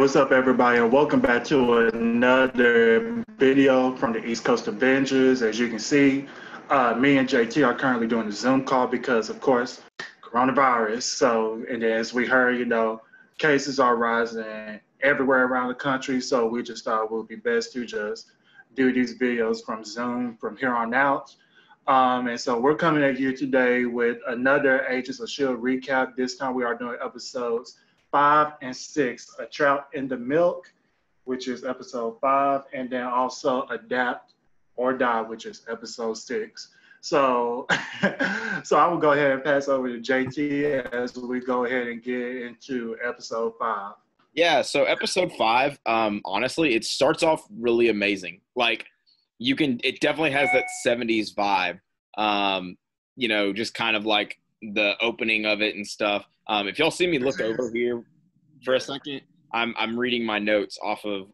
what's up, everybody, and welcome back to another video from the East Coast Avengers. As you can see, me and JT are currently doing a Zoom call because, of course, coronavirus. So, and as we heard, cases are rising everywhere around the country. So we just thought it would be best to just do these videos from Zoom from here on out. And so we're coming at you today with another Agents of S.H.I.E.L.D. recap. This time we are doing episodes 5 and 6, A Trout in the Milk, which is episode 5, and then also Adapt or Die, which is episode 6. So, so I will go ahead and pass over to JT as we go ahead and get into episode 5. Yeah, so episode 5, honestly, it starts off really amazing. Like, it definitely has that 70s vibe, just kind of like the opening of it and stuff. If y'all see me look over here for a second, I'm reading my notes off of,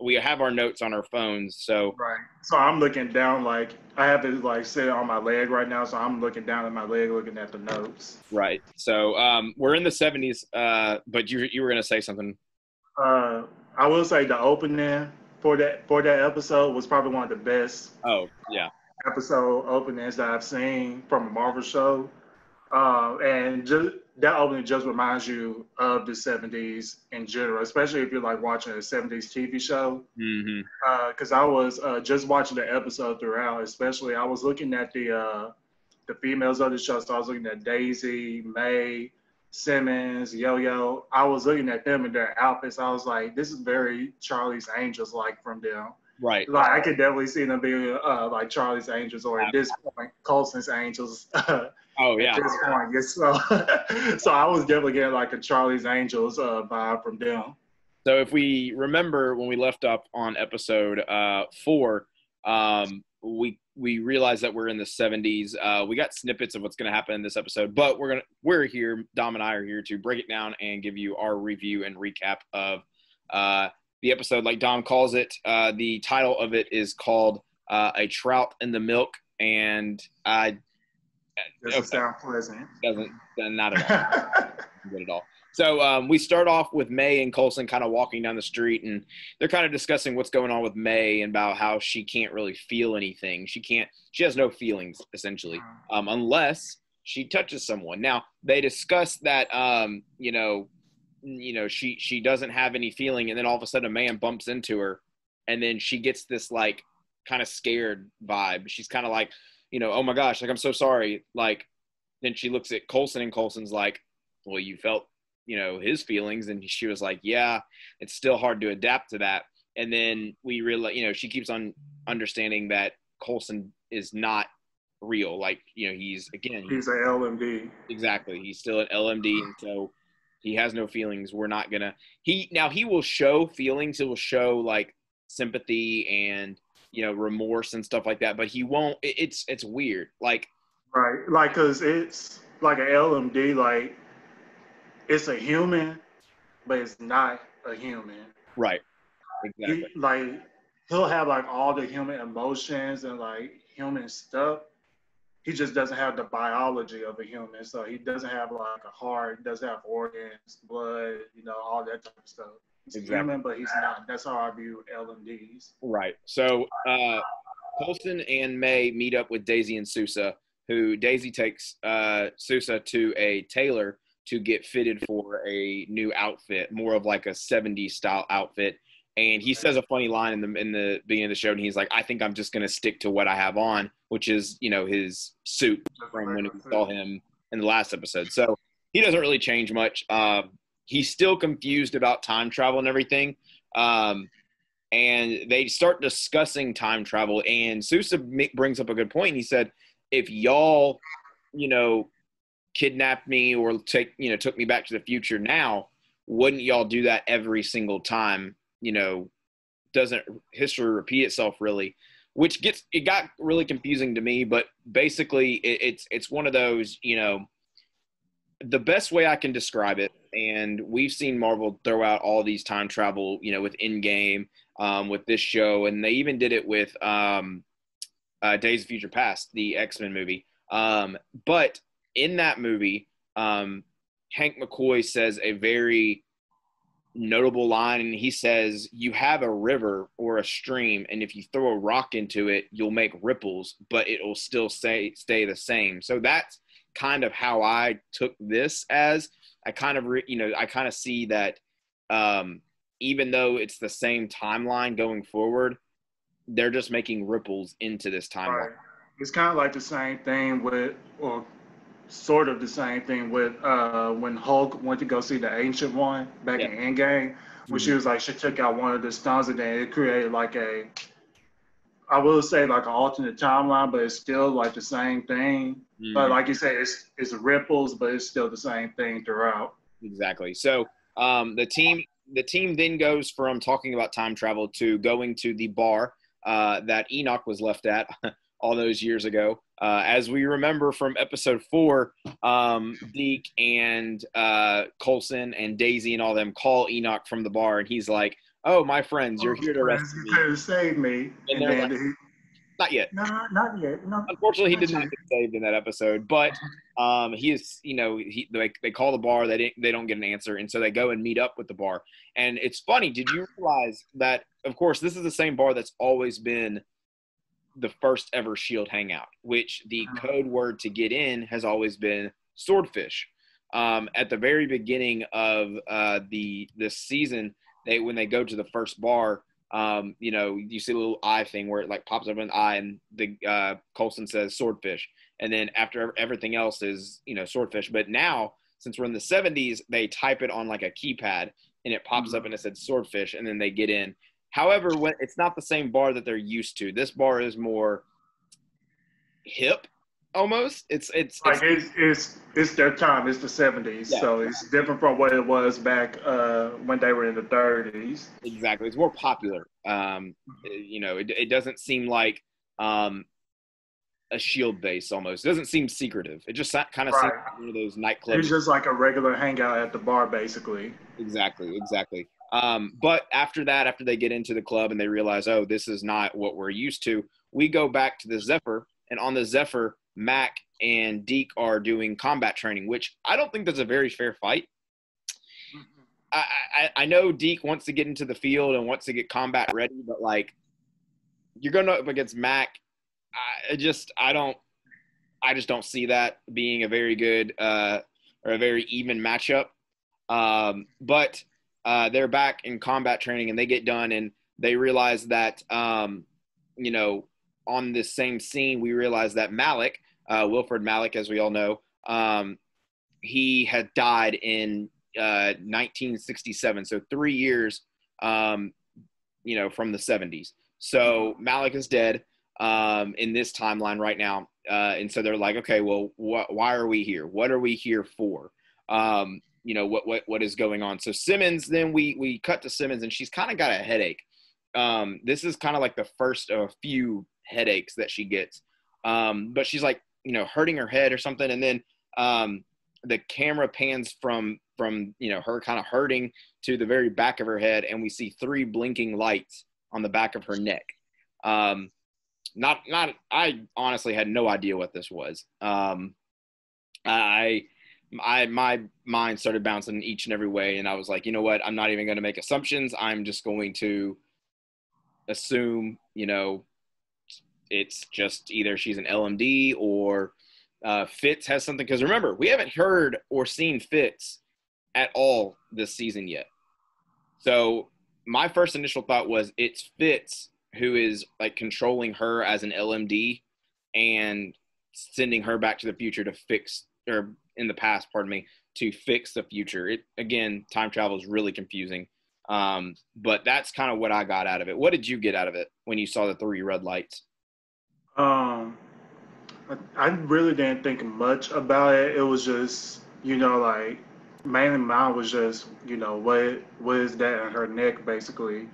we have our notes on our phones, so. Right. So I'm looking down, like, I have it, like, sit on my leg right now, so I'm looking down at my leg, looking at the notes. Right. So we're in the 70s, but you were going to say something. I will say the opening for that episode was probably one of the best episode openings that I've seen from a Marvel show. And just that opening just reminds you of the 70s in general, especially if you're like watching a 70s TV show. Because I was just watching the episode throughout, especially I was looking at the females of the show. So I was looking at Daisy, May, Simmons, Yo-Yo. I was looking at them in their outfits. I was like, this is very Charlie's Angels like from them. Right. Like I could definitely see them being like Charlie's Angels, or at this point, Coulson's Angels. Oh yeah. At this point, yes. So I was definitely getting like a Charlie's Angels vibe from them. So if we remember when we left up on episode 4, we realized that we're in the 70s. We got snippets of what's going to happen in this episode, but we're here. Dom and I are here to break it down and give you our review and recap of the episode. Like Dom calls it, the title of it is called "A Trout in the Milk," and doesn't sound pleasant. Doesn't, not at all. Good at all. So we start off with May and Coulson kind of walking down the street, and they're kind of discussing what's going on with May and about how she can't really feel anything. She has no feelings, essentially, unless she touches someone. Now, they discuss that, she doesn't have any feeling, and then all of a sudden a man bumps into her, and then she gets this, like, kind of scared vibe. She's kind of like, oh my gosh, like, I'm so sorry. Like, then she looks at Coulson, and Coulson's like, well, you felt, his feelings. And she was like, yeah, it's still hard to adapt to that. And then we realize, she keeps on understanding that Coulson is not real. Like, he's an LMD. Exactly. He's still an LMD. And so he has no feelings. We're not going to, he will show feelings. He will show like sympathy and, remorse and stuff like that, but he won't, it's weird. Like, right. Like, cause it's like an LMD, like it's a human, but it's not a human. Right. Exactly. He'll have like all the human emotions and like human stuff. He just doesn't have the biology of a human. So he doesn't have like a heart, doesn't have organs, blood, all that type of stuff. He's human, but he's not. That's how I view LMDs. Right. So Coulson and May meet up with Daisy and Sousa, who Daisy takes Sousa to a tailor to get fitted for a new outfit, more of like a 70s style outfit. And he says a funny line in the beginning of the show, and he's like, I think I'm just going to stick to what I have on, which is, his suit from when we saw him in the last episode. So he doesn't really change much. He's still confused about time travel and everything. And they start discussing time travel, and Sousa brings up a good point. He said, if y'all, kidnapped me or took me back to the future now, wouldn't y'all do that every single time? Doesn't history repeat itself really? Which got really confusing to me, but basically it's one of those, the best way I can describe it, and we've seen Marvel throw out all these time travel, with Endgame, with this show, and they even did it with Days of Future Past, the X-Men movie. But in that movie, Hank McCoy says a very notable line, and he says, "You have a river or a stream, and if you throw a rock into it, you'll make ripples, but it will still stay the same." So that's kind of how I took this as. I kind of I kind of see that even though it's the same timeline going forward, they're just making ripples into this timeline. Right. It's kind of like the same thing with, or sort of the same thing with when Hulk went to go see the Ancient One back Yeah. in Endgame, when she Mhm. was like, she took out one of the stones and then it created like I will say like an alternate timeline, but it's still like the same thing. But Mhm. like you said, it's ripples, but it's still the same thing throughout. Exactly. So the team then goes from talking about time travel to going to the bar that Enoch was left at all those years ago. As we remember from episode 4, Deke and Coulson and Daisy and all them call Enoch from the bar, and he's like, "Oh, my friends, you're Oh, here to friends, rescue you me." could have saved me. And And they're then like, "Not yet." no, not yet. No, Unfortunately, he not did not yet. get saved in that episode, but he is, they call the bar, they don't get an answer, and so they go and meet up with the bar. And it's funny. Did you realize that? Of course, this is the same bar that's always been the first ever Shield hangout, which the code word to get in has always been swordfish. At the very beginning of this season, when they go to the first bar, you see a little eye thing where it like pops up an eye, and the Coulson says swordfish, and then after everything else is swordfish. But now, since we're in the 70s, they type it on like a keypad, and it pops up and it said swordfish, and then they get in. However, when it's not the same bar that they're used to. This bar is more hip, almost. It's Like it's their time. It's the 70s, yeah, so it's different from what it was back when they were in the 30s. exactly. It's more popular. It doesn't seem like a Shield base almost. It doesn't seem secretive. It just kind of seems Right. like one of those nightclubs. It's just like a regular hangout at the bar, basically. Exactly. But after that, after they get into the club and they realize, oh, this is not what we're used to, we go back to the Zephyr. And on the Zephyr, Mac and Deke are doing combat training, which I don't think that's a very fair fight. I know Deke wants to get into the field and wants to get combat ready, but like you're going up against Mac. I just don't see that being a very good or a very even matchup. But they're back in combat training and they get done and they realize that, on this same scene, we realize that Malik, Wilfred Malik, as we all know, he had died in 1967. So 3 years, from the 70s. So Malik is dead in this timeline right now. And so they're like, okay, well, why are we here? What are we here for? What is going on? So Simmons, then we cut to Simmons and she's kind of got a headache. This is kind of like the first of a few headaches that she gets. But she's like, hurting her head or something. And then the camera pans from her kind of hurting to the very back of her head. And we see 3 blinking lights on the back of her neck. I honestly had no idea what this was. My mind started bouncing each and every way, and I was like, you know what? I'm not even going to make assumptions. I'm just going to assume, it's just either she's an LMD or Fitz has something. Because remember, we haven't heard or seen Fitz at all this season yet. So my first initial thought was it's Fitz who is like controlling her as an LMD and sending her back to the future to fix, or in the past, pardon me, to fix the future. It, again, time travel is really confusing. But that's kind of what I got out of it. What did you get out of it when you saw the 3 red lights? Um, I really didn't think much about it. It was just, like mainly mine was just, what is that in her neck, basically.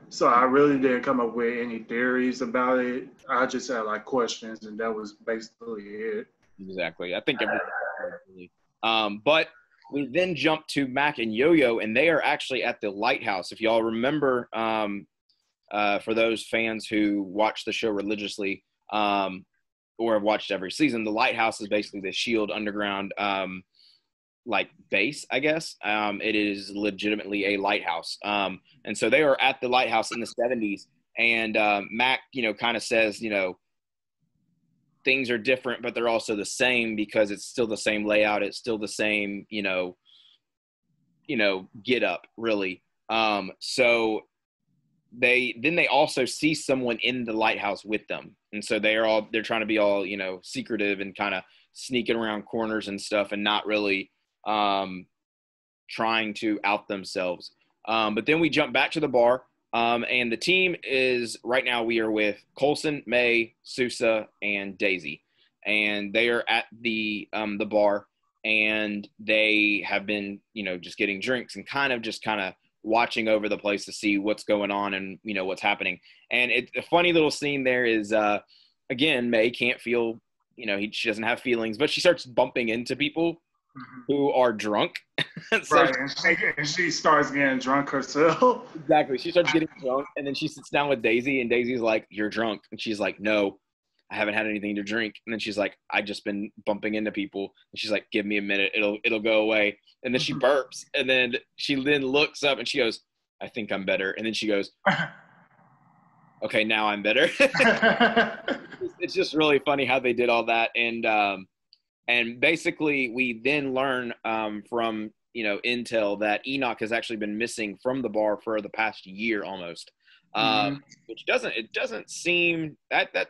So I really didn't come up with any theories about it. I just had like questions, and that was basically it. Exactly. I think everything. Really. But we then jump to Mac and Yo-Yo, and they are actually at the lighthouse. If y'all remember, for those fans who watch the show religiously or have watched every season, the lighthouse is basically the S.H.I.E.L.D. underground like base, I guess. It is legitimately a lighthouse. And so they are at the lighthouse in the 70s. And Mac, kind of says, things are different, but they're also the same because it's still the same layout. It's still the same, get up really. So they also see someone in the lighthouse with them. And so they're trying to be all, secretive and kind of sneaking around corners and stuff and not really trying to out themselves. But then we jump back to the bar. And the team is right now we are with Coulson, May, Sousa, and Daisy. And they are at the bar, and they have been, just getting drinks and kind of watching over the place to see what's going on and, what's happening. And a funny little scene there is, again, May can't feel, she doesn't have feelings, but she starts bumping into people who are drunk. So right, and she starts getting drunk herself. Exactly. She starts getting drunk, and then she sits down with Daisy, and Daisy's like, "You're drunk." And she's like, "No, I haven't had anything to drink." And then she's like, "I just been bumping into people." And she's like, "Give me a minute. It'll go away." And then she burps, and then she looks up, and she goes, "I think I'm better." And then she goes, "Okay, now I'm better." It's just really funny how they did all that. And basically, we then learn from intel that Enoch has actually been missing from the bar for the past year almost, which doesn't seem that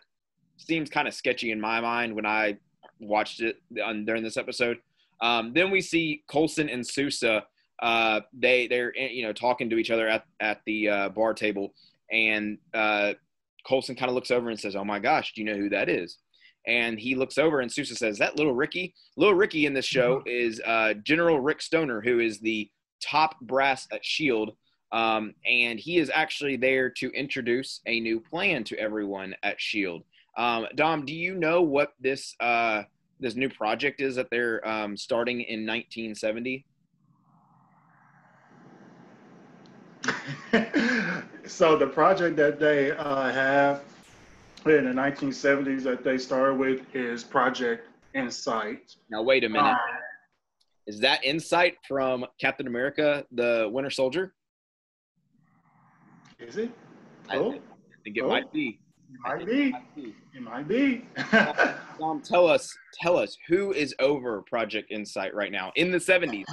seems kind of sketchy in my mind when I watched it during this episode. Then we see Coulson and Sousa. They're talking to each other at the bar table, and Coulson kind of looks over and says, "Oh my gosh, do you know who that is?" And he looks over, and Sousa says, "That little Ricky?" Little Ricky in this show is General Rick Stoner, who is the top brass at S.H.I.E.L.D. And he is actually there to introduce a new plan to everyone at S.H.I.E.L.D. Dom, do you know what this new project is that they're starting in 1970? So the project that they have in the 1970s that they started with is Project S.H.I.E.L.D. Now, wait a minute. Is that Insight from Captain America, the Winter Soldier? Is it? I think it might be. It might be. Dom, tell us, who is over Project Insight right now in the 70s?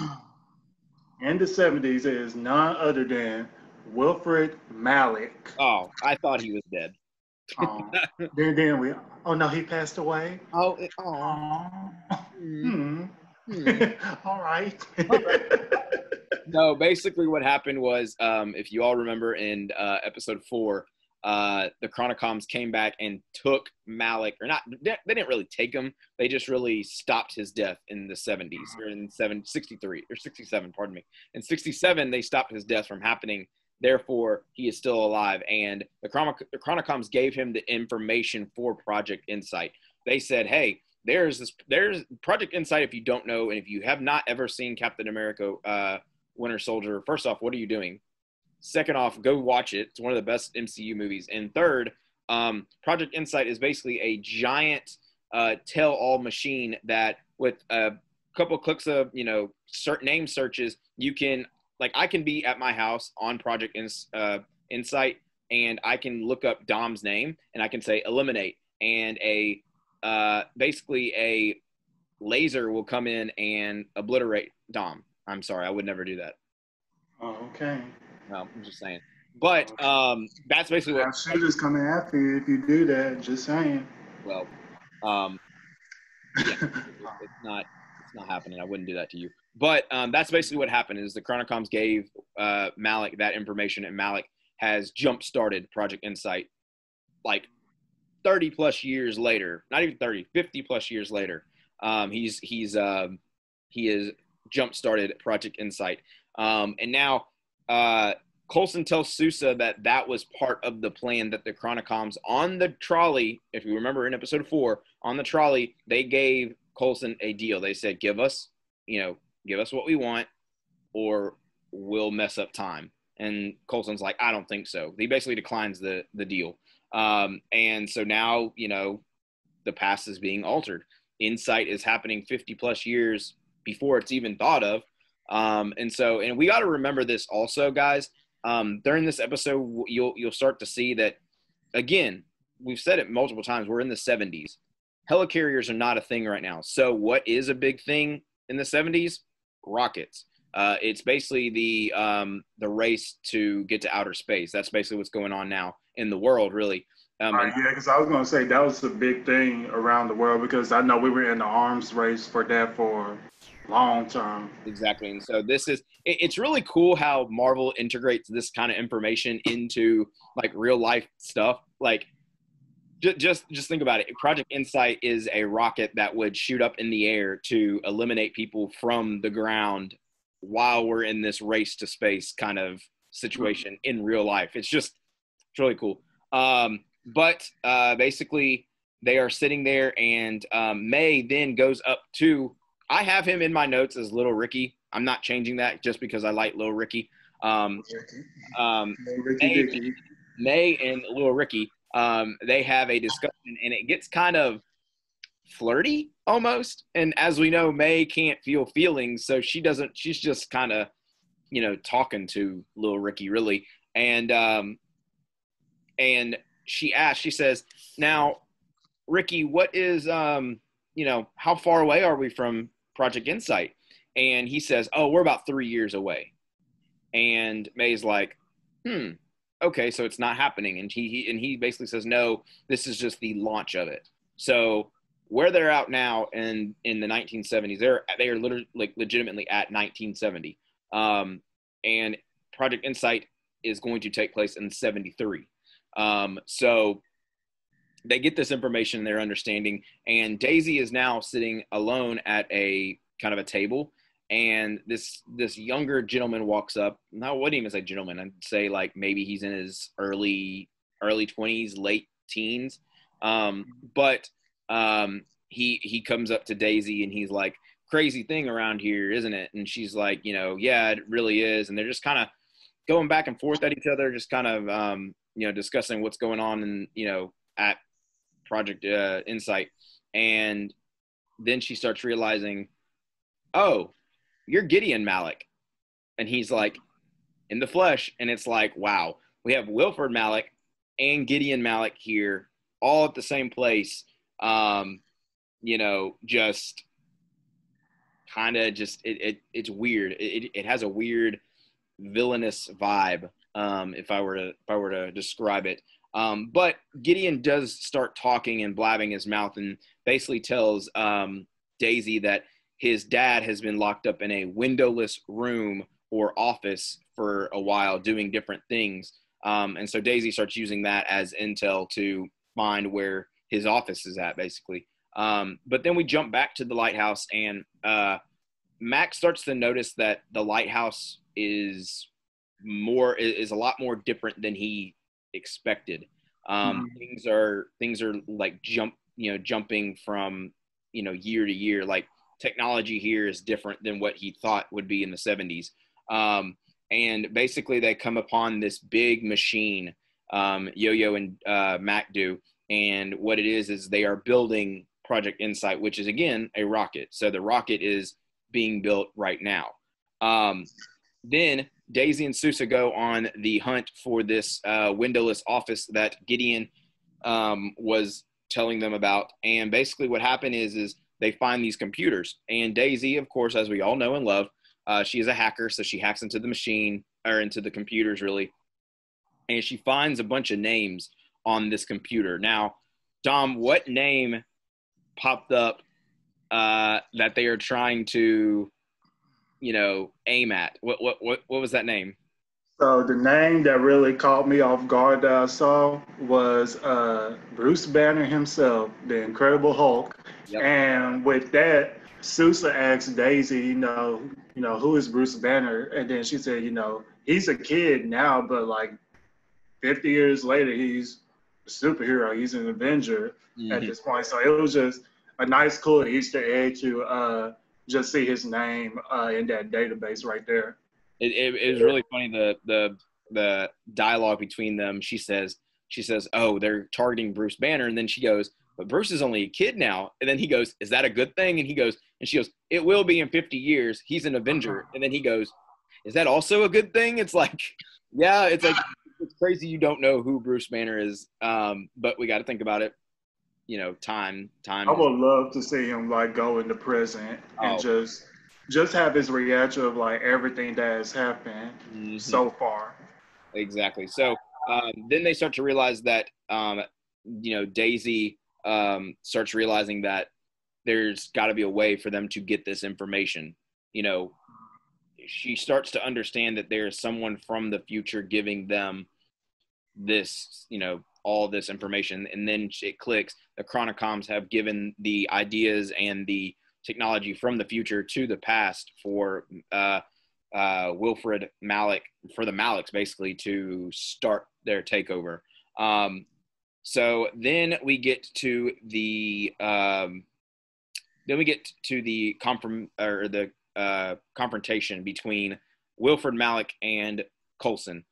In the 70s is none other than Wilfred Malik. Oh, I thought he was dead. Then we. Oh no, he passed away. Oh. All right. No, basically what happened was, if you all remember in episode 4, the Chronicoms came back and took Malik, or not, they didn't really take him. They just really stopped his death in the 70s, or in 63 or 67, pardon me. In 67, they stopped his death from happening. Therefore, he is still alive. And the Chronicoms gave him the information for Project Insight. They said, hey, there's Project Insight. If you don't know, and if you have not ever seen Captain America, Winter Soldier, first off, what are you doing? Second off, go watch it. It's one of the best MCU movies. And third, Project Insight is basically a giant tell-all machine that with a couple of clicks of, certain name searches, you can, like, I can be at my house on Project Insight, and I can look up Dom's name, and I can say eliminate, and basically a laser will come in and obliterate Dom. I'm sorry, I would never do that. Oh, okay. No, I'm just saying. But that's basically what. Shooters coming after you if you do that. Just saying. Well, yeah, it's not happening. I wouldn't do that to you. But that's basically what happened. Is the Chronicoms gave Malik that information, and Malik has jump-started Project Insight, like 30 plus years later. Not even 30, 50 plus years later. He has jump-started Project Insight, and now. Coulson tells Sousa that was part of the plan that the Chronicoms on the trolley, if you remember in episode 4, on the trolley, they gave Coulson a deal. They said, give us what we want, or we'll mess up time. And Coulson's like, I don't think so. He basically declines the deal. And so now, the past is being altered. Insight is happening 50 plus years before it's even thought of. And we got to remember this also, guys. During this episode, you'll start to see that, again, we've said it multiple times, we're in the 70s. Helicarriers are not a thing right now. So what is a big thing in the 70s? Rockets. It's basically the race to get to outer space. That's basically what's going on now in the world, really. Yeah, because I was going to say that was the big thing around the world, because I know we were in the arms race for that for a long time. Exactly. And so it's really cool how Marvel integrates this kind of information into like real life stuff. Like, just think about it. Project Insight is a rocket that would shoot up in the air to eliminate people from the ground while we're in this race to space kind of situation in real life. It's really cool. But basically, they are sitting there, and May then goes up to. I have him in my notes as Little Ricky. I'm not changing that just because I like Little Ricky. May and Little Ricky. They have a discussion, and it gets kind of flirty almost. And as we know, May can't feel feelings, so she's just kind of, talking to Little Ricky, really. And she says, now, Ricky, what is, how far away are we from Project Insight? And he says, oh, we're about 3 years away. And May's like, okay, so it's not happening. And he basically says, no, this is just the launch of it. So where they're out now in the 1970s, they are literally, like, legitimately at 1970. And Project Insight is going to take place in 73. So they get this information and their understanding, and Daisy is now sitting alone at a kind of a table. And this younger gentleman walks up. Now, I wouldn't even say gentleman. I'd say like maybe he's in his early 20s, late teens. But he comes up to Daisy and he's like, crazy thing around here, isn't it? And she's like, yeah, it really is. And they're just kind of going back and forth at each other, just kind of, discussing what's going on and, at Project Insight. And then she starts realizing, oh, you're Gideon Malik. And he's like, in the flesh. And it's like, wow, we have Wilford Malik and Gideon Malik here all at the same place. Just kind of it's weird. It has a weird villainous vibe. If I were to describe it. But Gideon does start talking and blabbing his mouth and basically tells Daisy that his dad has been locked up in a windowless room or office for a while doing different things. And so Daisy starts using that as intel to find where his office is at, basically. But then we jump back to the lighthouse, and Max starts to notice that the lighthouse is a lot more different than he expected. Things are like jumping from year to year. Like, technology here is different than what he thought would be in the 70s. And basically they come upon this big machine, Yo-Yo and Mac do. And what it is they are building Project Insight, which is, again, a rocket. So the rocket is being built right now. Then Daisy and Sousa go on the hunt for this windowless office that Gideon was telling them about. And basically what happened is they find these computers. And Daisy, of course, as we all know and love, she is a hacker, so she hacks into the machine, or into the computers, really. And she finds a bunch of names on this computer. Now, Dom, what name popped up that they are trying to, aim at? What was that name? So the name that really caught me off guard that I saw was Bruce Banner himself, the Incredible Hulk. Yep. And with that, Sousa asked Daisy, who is Bruce Banner? And then she said, he's a kid now, but like 50 years later, he's a superhero. He's an Avenger at this point. So it was just a nice, cool Easter egg to just see his name in that database right there. It was really funny, the dialogue between them. She says, oh, they're targeting Bruce Banner. And then she goes, but Bruce is only a kid now. And then he goes, is that a good thing? And he goes, And she goes, it will be in 50 years. He's an Avenger. And then he goes, is that also a good thing? It's like, yeah, it's like, it's crazy you don't know who Bruce Banner is. But we got to think about it. You know, time. I would love to see him like go into prison and just have his reaction of like everything that has happened so far. Exactly. So then they start to realize that, Daisy starts realizing that there's got to be a way for them to get this information. You know, she starts to understand that there's someone from the future giving them this, all this information. And then it clicks. The Chronicoms have given the ideas and the technology from the future to the past for Wilfred Malik, for the Maliks basically, to start their takeover. So then we get to the confrontation between Wilfred Malik and Coulson.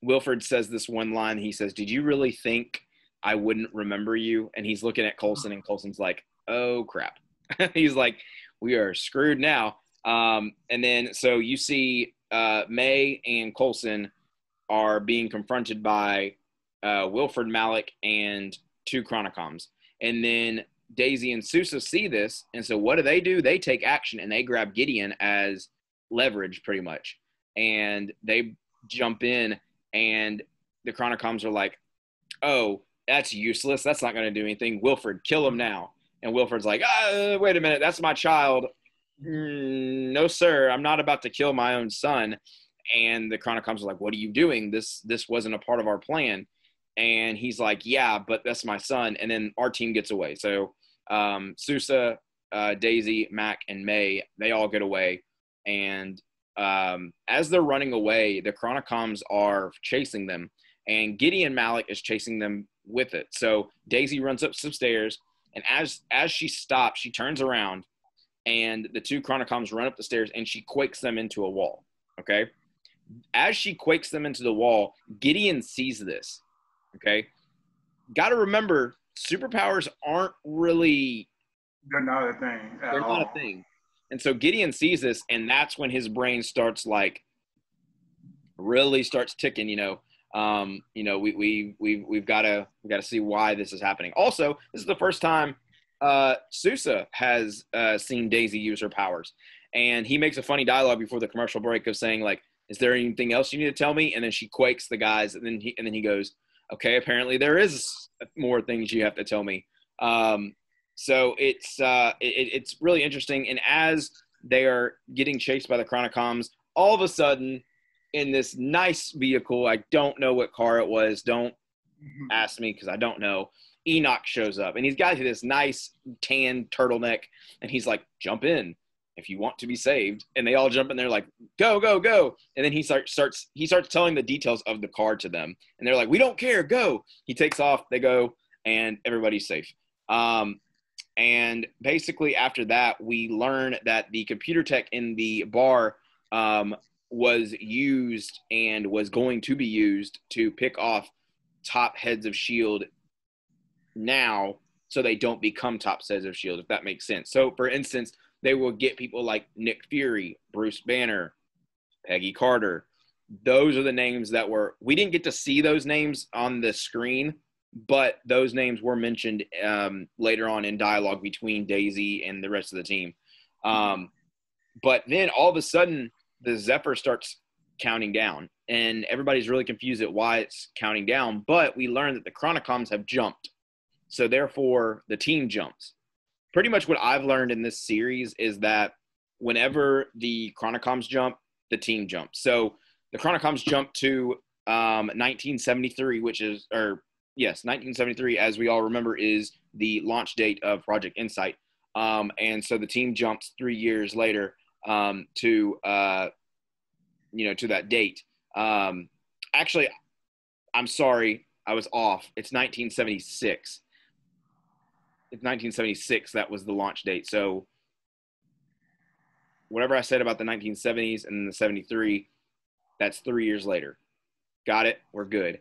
Wilfred says this one line. He says, "Did you really think I wouldn't remember you?" And he's looking at Coulson, and Coulson's like, "Oh crap." He's like, "We are screwed now." And then so you see May and Coulson are being confronted by Wilfred Malik and two Chronicoms. And then Daisy and Sousa see this, and so what do? They take action, and they grab Gideon as leverage pretty much. And they jump in, and the Chronicoms are like, "Oh, that's useless. That's not going to do anything. Wilfred, kill him now." And Wilfred's like, "Wait a minute. That's my child." "No, sir. I'm not about to kill my own son." And the Chronicoms are like, "What are you doing? This wasn't a part of our plan." And he's like, "Yeah, but that's my son." And then our team gets away. So Sousa, Daisy, Mac, and May, they all get away. And as they're running away, the Chronicoms are chasing them. And Gideon Malik is chasing them with it. So Daisy runs up some stairs. And as she stops, she turns around. And the two Chronicoms run up the stairs, and she quakes them into a wall. Okay? As she quakes them into the wall, Gideon sees this. Okay? Got to remember, superpowers aren't really... They're not a thing at all. They're not a thing. And so Gideon sees this, and that's when his brain starts really starts ticking. We've got to see why this is happening. Also, this is the first time Sousa has seen Daisy use her powers, and he makes a funny dialogue before the commercial break of saying like, "Is there anything else you need to tell me?" And then she quakes the guys, and then he goes, "Okay, apparently there is more things you have to tell me." So it's really interesting. And as they are getting chased by the Chronicoms, all of a sudden, in this nice vehicle, I don't know what car it was. Don't ask me because I don't know. Enoch shows up, and he's got this nice tan turtleneck, and he's like, "Jump in if you want to be saved." And they all jump in there like, "Go, go, go." And then he starts telling the details of the car to them, and they're like, "We don't care, go." He takes off, they go, and everybody's safe. And basically after that, we learn that the computer tech in the bar was used and was going to be used to pick off top heads of S.H.I.E.L.D. now, so they don't become top heads of S.H.I.E.L.D., if that makes sense. So, for instance, they will get people like Nick Fury, Bruce Banner, Peggy Carter. Those are the names that we didn't get to see those names on the screen, but those names were mentioned later on in dialogue between Daisy and the rest of the team. But then all of a sudden, the Zephyr starts counting down, and everybody's really confused at why it's counting down. But we learn that the Chronicoms have jumped, so therefore the team jumps. Pretty much what I've learned in this series is that whenever the Chronicoms jump, the team jumps. So the Chronicoms jump to 1973, 1973, as we all remember, is the launch date of Project Insight. And so the team jumps 3 years later to that date. Actually, I'm sorry, I was off. It's 1976. It's 1976 that was the launch date. So whatever I said about the 1970s and the 73, that's 3 years later. Got it? We're good.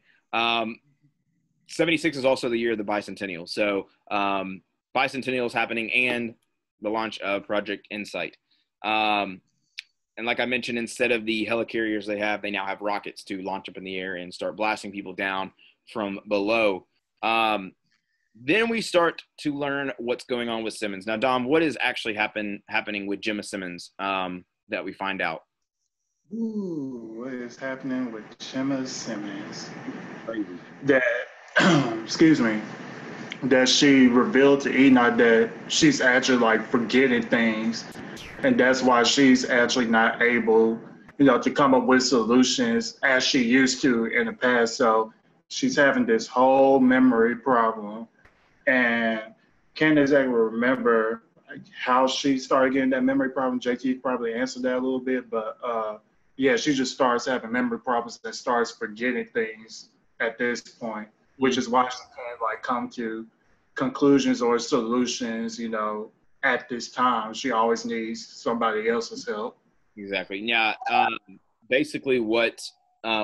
76 is also the year of the bicentennial. So bicentennial is happening, and the launch of Project Insight. And like I mentioned, instead of the helicarriers they now have rockets to launch up in the air and start blasting people down from below. Then we start to learn what's going on with Simmons. Now, Dom, what is actually happening with Gemma Simmons that we find out? Ooh, what is happening with Gemma Simmons? Crazy. That, excuse me, that she revealed to Enoch that she's actually like forgetting things, and that's why she's actually not able, to come up with solutions as she used to in the past. So she's having this whole memory problem, and can't exactly remember like, how she started getting that memory problem. JT probably answered that a little bit, but yeah, she just starts having memory problems and starts forgetting things at this point, which is why she can't like come to conclusions or solutions, at this time. She always needs somebody else's help. Exactly. Yeah. Basically, what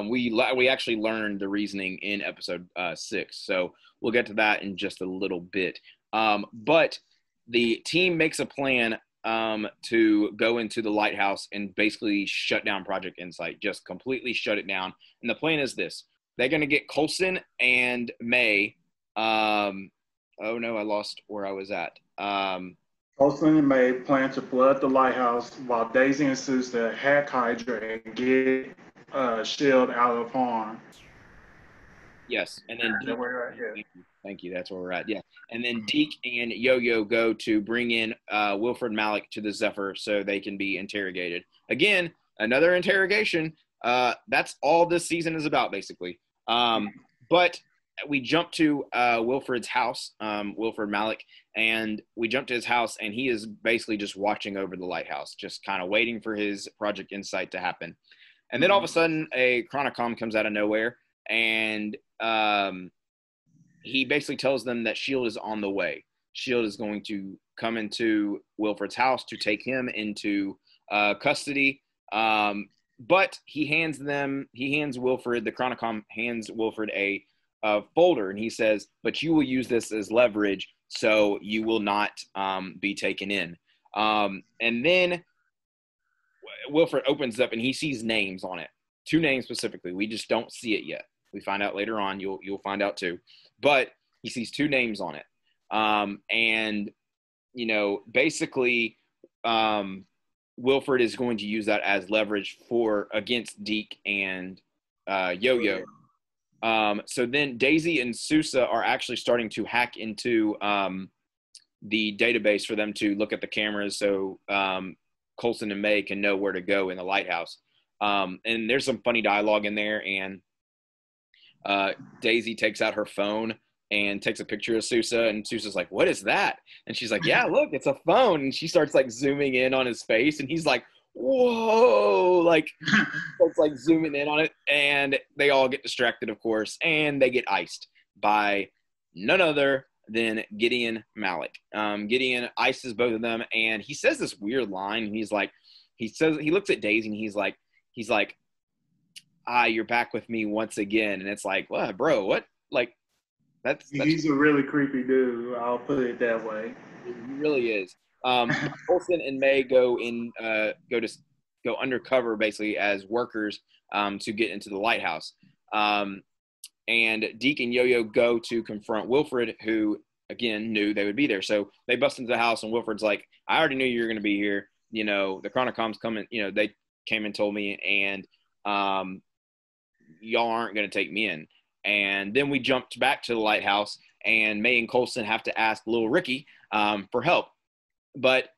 we actually learned the reasoning in episode 6. So we'll get to that in just a little bit. But the team makes a plan to go into the lighthouse and basically shut down Project Insight, just completely shut it down. And the plan is this: they're going to get Coulson and May. Oh no, I lost where I was at. Coulson and May plan to flood the lighthouse while Daisy and Sousa hack Hydra and get S.H.I.E.L.D. out of harm. Yes, and then That way right here. thank you. That's where we're at. Yeah, and then Deke and Yo-Yo go to bring in Wilfred Malik to the Zephyr so they can be interrogated. Again, another interrogation. That's all this season is about, basically. But we jump to Wilfred's house, Wilfred Malik, and we jump to his house, and he is basically just watching over the lighthouse, just kind of waiting for his Project Insight to happen. And then all of a sudden, a Chronicom comes out of nowhere, and he basically tells them that S.H.I.E.L.D. is on the way. S.H.I.E.L.D. is going to come into Wilfred's house to take him into custody. But he hands Wilfred, the Chronicom hands Wilfred a folder, and he says, but you will use this as leverage, so you will not be taken in. And then Wilfred opens up, and he sees names on it, 2 names specifically. We just don't see it yet. We find out later on. You'll find out too. But he sees 2 names on it. And, basically Wilfred is going to use that as leverage against Deke and Yo-Yo. So then Daisy and Sousa are actually starting to hack into the database for them to look at the cameras so Coulson and May can know where to go in the lighthouse. And there's some funny dialogue in there, and Daisy takes out her phone and takes a picture of Sousa, and Sousa's like, what is that? And she's like, yeah, look, it's a phone. And she starts like zooming in on his face, and he's like, whoa, like starts like zooming in on it, and they all get distracted, of course, and they get iced by none other than Gideon Malik. Gideon ices both of them, and he says this weird line. He looks at Daisy, and he's like, you're back with me once again. And it's like, what, bro, what? Like, that's he's a really creepy dude. I'll put it that way. He really is. Coulson and May go undercover basically as workers to get into the lighthouse. And Deke and Yo-Yo go to confront Wilfred, who again knew they would be there. So they bust into the house, and Wilfred's like, I already knew you were going to be here. The Chronicom's coming. They came and told me, and y'all aren't going to take me in. And then we jumped back to the lighthouse, and May and Coulson have to ask little Ricky for help. But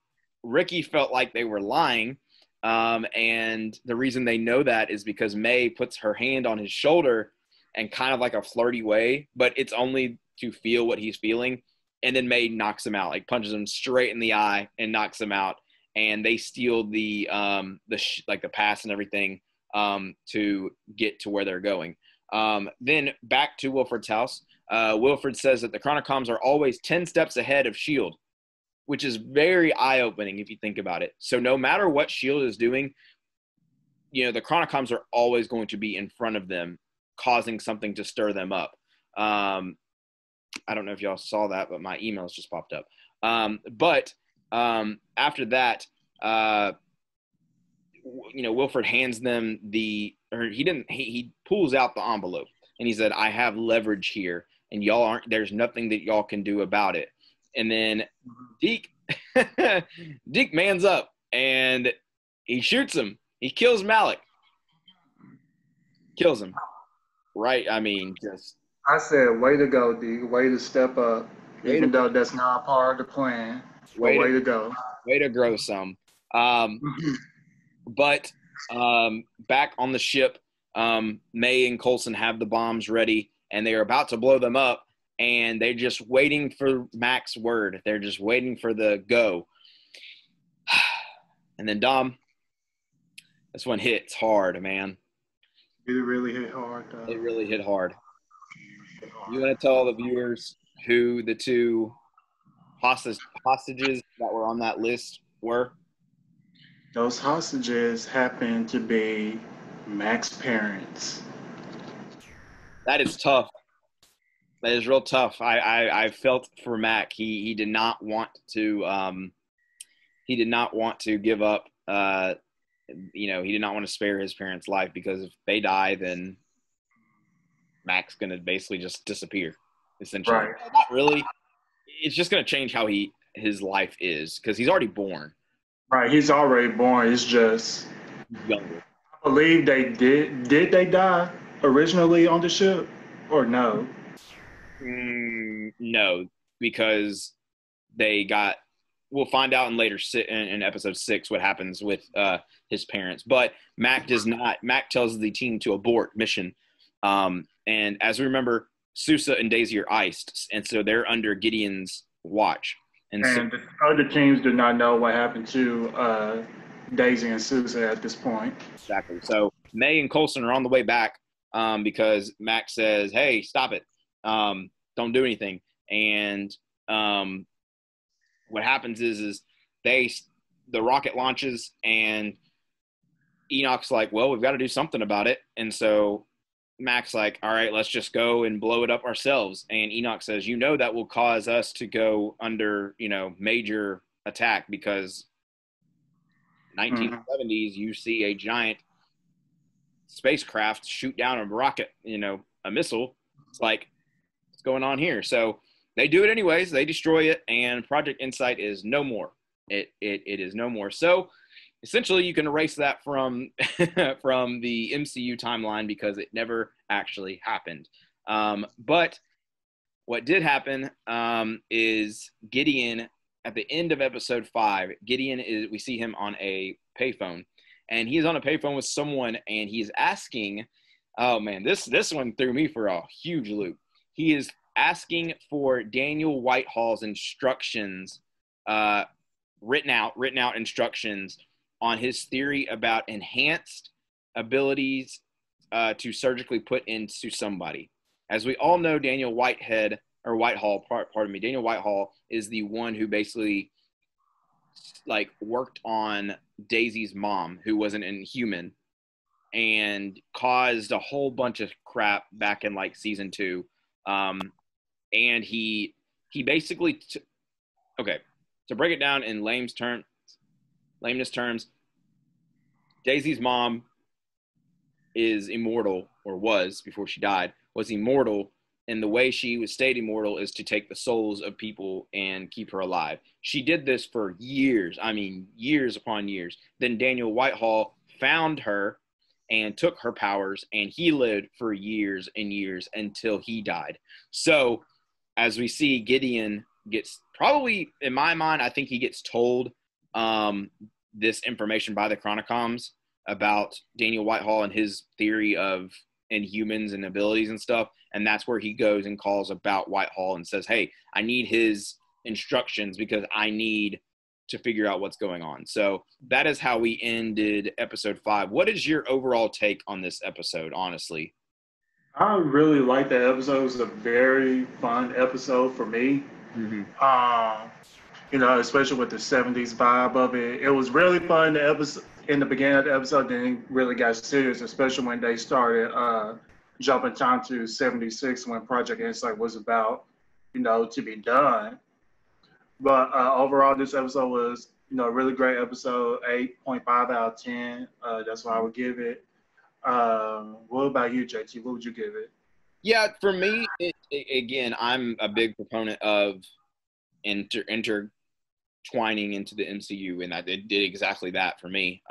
Ricky felt like they were lying. And the reason they know that is because May puts her hand on his shoulder and kind of like a flirty way, but it's only to feel what he's feeling. And then May knocks him out, like punches him straight in the eye and knocks him out. And they steal the pass and everything to get to where they're going. Then back to Wilfred's house. Wilfred says that the Chronicoms are always 10 steps ahead of S.H.I.E.L.D., which is very eye-opening if you think about it. So no matter what S.H.I.E.L.D. is doing, the Chronicoms are always going to be in front of them, causing something to stir them up. I don't know if y'all saw that, but my emails just popped up. But After that, Wilford hands them he pulls out the envelope and he said, I have leverage here and there's nothing that y'all can do about it. And then Deke mans up and he shoots him. He kills Malik. Kills him. Right? I mean, just. I said, way to go, Deke. Way to step up. Even though that's not part of the plan. Way to go. Way to grow some. But back on the ship, May and Coulson have the bombs ready, and they are about to blow them up, and they're just waiting for Mac's word. They're just waiting for the go. And then, Dom, this one hits hard, man. It really hit hard, though. It really hit hard. You want to tell the viewers who the two hostages that were on that list were? Those hostages happen to be Mac's parents. That is tough. That is real tough. I felt for Mac. He did not want to. He did not want to give up. He did not want to spare his parents' life, because if they die, then Mac's gonna basically just disappear. Essentially, right? Not really. It's just gonna change how his life is, because he's already born. Right, he's already born. It's just younger. I believe they did. Did they die originally on the ship, or no? No, because they got. We'll find out in episode 6 what happens with his parents. But Mac does not. Mac tells the team to abort mission. And as we remember, Sousa and Daisy are iced, and so they're under Gideon's watch. And so, the other teams do not know what happened to Daisy and Sousa at this point. Exactly. So May and Coulson are on the way back because Mac says, "Hey, stop it! Don't do anything." And what happens is the rocket launches, and Enoch's like, "Well, we've got to do something about it." And so Mac's like, "All right, let's just go and blow it up ourselves." And Enoch says, that will cause us to go under, major attack, because 1970s, you see a giant spacecraft shoot down a rocket, a missile. It's like, what's going on here? So they do it anyways. They destroy it, and Project Insight is no more. It is no more. So essentially, you can erase that from from the MCU timeline, because it never actually happened. But what did happen is Gideon, at the end of episode 5, we see him on a payphone, and he's on a payphone with someone, and he's asking, oh man, this one threw me for a huge loop. He is asking for Daniel Whitehall's instructions, written out instructions on his theory about enhanced abilities to surgically put into somebody. As we all know, Daniel Whitehall is the one who basically worked on Daisy's mom, who was an Inhuman, and caused a whole bunch of crap back in season 2. And he basically, to break it down in layman's terms, Daisy's mom is immortal, or was before she died, was immortal, and the way she stayed immortal is to take the souls of people and keep her alive. She did this for years, years upon years. Then Daniel Whitehall found her and took her powers, and he lived for years and years until he died. So as we see, Gideon gets, probably in my mind, I think he gets told this information by the Chronicoms about Daniel Whitehall and his theory of Inhumans and abilities and stuff. And that's where he goes and calls about Whitehall and says, hey, I need his instructions because I need to figure out what's going on. So that is how we ended episode 5. What is your overall take on this episode, honestly? I really liked that episode. It was a very fun episode for me. Mm-hmm. Especially with the 70s vibe of it. It was really fun in the beginning of the episode, then it really got serious, especially when they started jumping time to 76 when Project Insight was about, to be done. But overall, this episode was, a really great episode, 8.5 out of 10. That's what I would give it. What about you, JT? What would you give it? Yeah, for me, again, I'm a big proponent of intertwining into the MCU, and it did exactly that for me.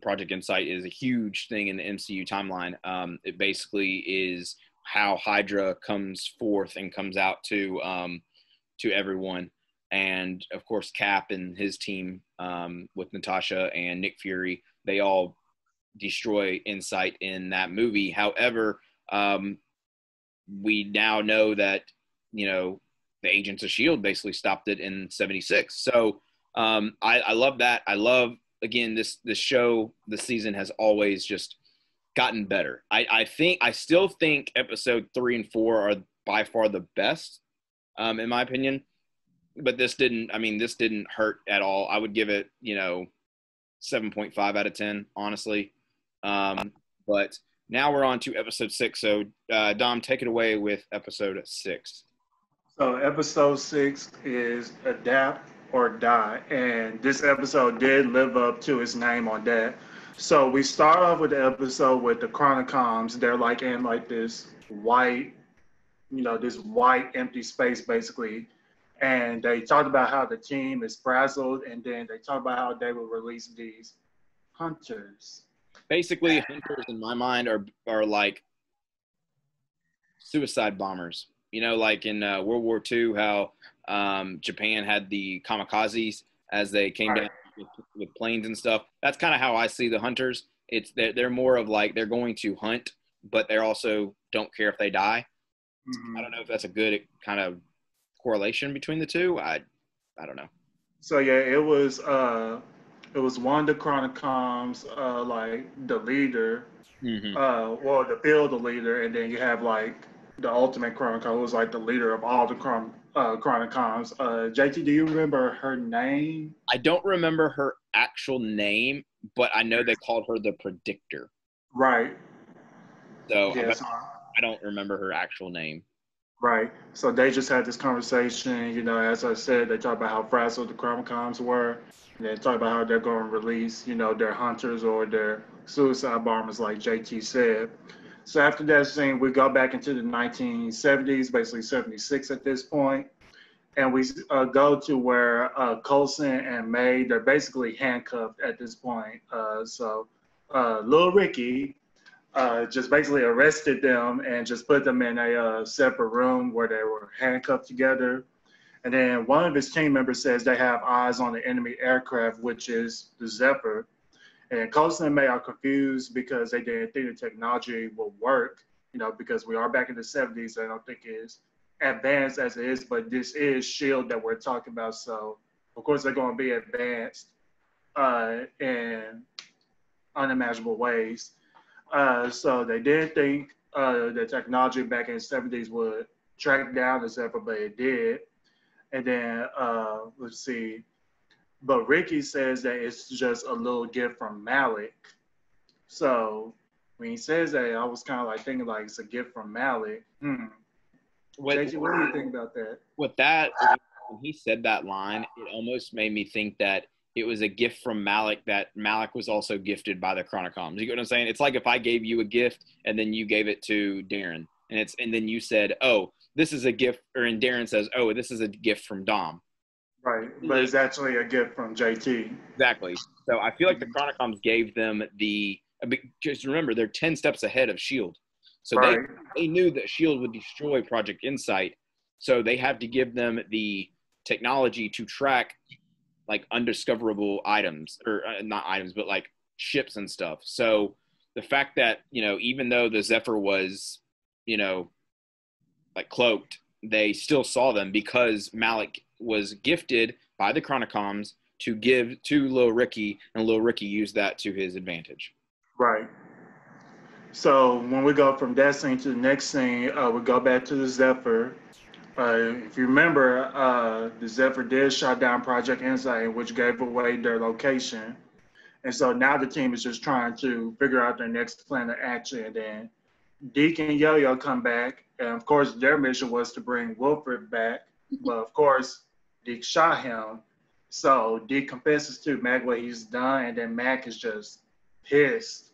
Project Insight is a huge thing in the MCU timeline. It basically is how Hydra comes forth and comes out to everyone, and of course Cap and his team with Natasha and Nick Fury, they all destroy Insight in that movie. However, we now know that, the agents of S.H.I.E.L.D. basically stopped it in 76. So I love that. I love, again, this show, the season has always just gotten better. I still think episode 3 and 4 are by far the best, in my opinion. But this didn't hurt at all. I would give it, 7.5 out of 10, honestly. But now we're on to episode 6. So, Dom, take it away with episode 6. So episode 6 is Adapt or Die, and this episode did live up to its name on that. So we start off with the episode with the Chronicoms. They're like in like this white, this white empty space basically. And they talked about how the team is frazzled, and then they talked about how they will release these hunters. Basically, hunters in my mind are like suicide bombers. Like in World War II, how Japan had the kamikazes as they came down with planes and stuff. That's kind of how I see the hunters. They're more of like they're going to hunt, but they also don't care if they die. Mm-hmm. I don't know if that's a good kind of correlation between the two. I don't know. So yeah, it was one of the Chronicoms, like the leader, mm-hmm. The field leader, and then you have like the ultimate Chronicom, who was like the leader of all the Chronicoms. JT, do you remember her name? I don't remember her actual name, but I know they called her the Predictor. Right. So yes. I don't remember her actual name. Right. So they just had this conversation, as I said, they talked about how frazzled the Chronicoms were. And they talked about how they're going to release, their hunters or their suicide bombers, like JT said. So after that scene, we go back into the 1970s, basically 76 at this point. And we go to where Coulson and May, they're basically handcuffed at this point. So Lil Ricky just basically arrested them and just put them in a separate room where they were handcuffed together. And then one of his team members says they have eyes on the enemy aircraft, which is the Zephyr. And Coulson and May are confused because they didn't think the technology will work, because we are back in the 70s. I don't think it's advanced as it is, but this is S.H.I.E.L.D. that we're talking about. So, of course, they're going to be advanced in unimaginable ways. So they didn't think the technology back in the 70s would track down the Zephyr, but it did. And then, let's see. But Ricky says that it's just a little gift from Malik. So when he says that, I was kind of like thinking like it's a gift from Malik. JJ, what do you think about that? With that, when he said that line, it almost made me think that it was a gift from Malik, that Malik was also gifted by the Chronicoms. You get what I'm saying? It's like if I gave you a gift and then you gave it to Darren, and then you said, "Oh, this is a gift," and Darren says, "Oh, this is a gift from Dom." Right, but it's actually a gift from JT. Exactly. So I feel like the Chronicoms gave them because remember, they're 10 steps ahead of S.H.I.E.L.D. So they knew that S.H.I.E.L.D. would destroy Project Insight. So they had to give them the technology to track like undiscoverable items, or not items, but like ships and stuff. So the fact that, even though the Zephyr was, like cloaked, they still saw them because Malik was gifted by the Chronicoms to give to Lil Ricky, and Lil Ricky used that to his advantage. Right. So when we go from that scene to the next scene, we go back to the Zephyr. If you remember, the Zephyr did shut down Project Insight, which gave away their location. And so now the team is just trying to figure out their next plan of action. And then Deke and Yo-Yo come back. And of course, their mission was to bring Wilfred back. But of course, Dick shot him. So Dick confesses to Mac what he's done, and then Mac is just pissed,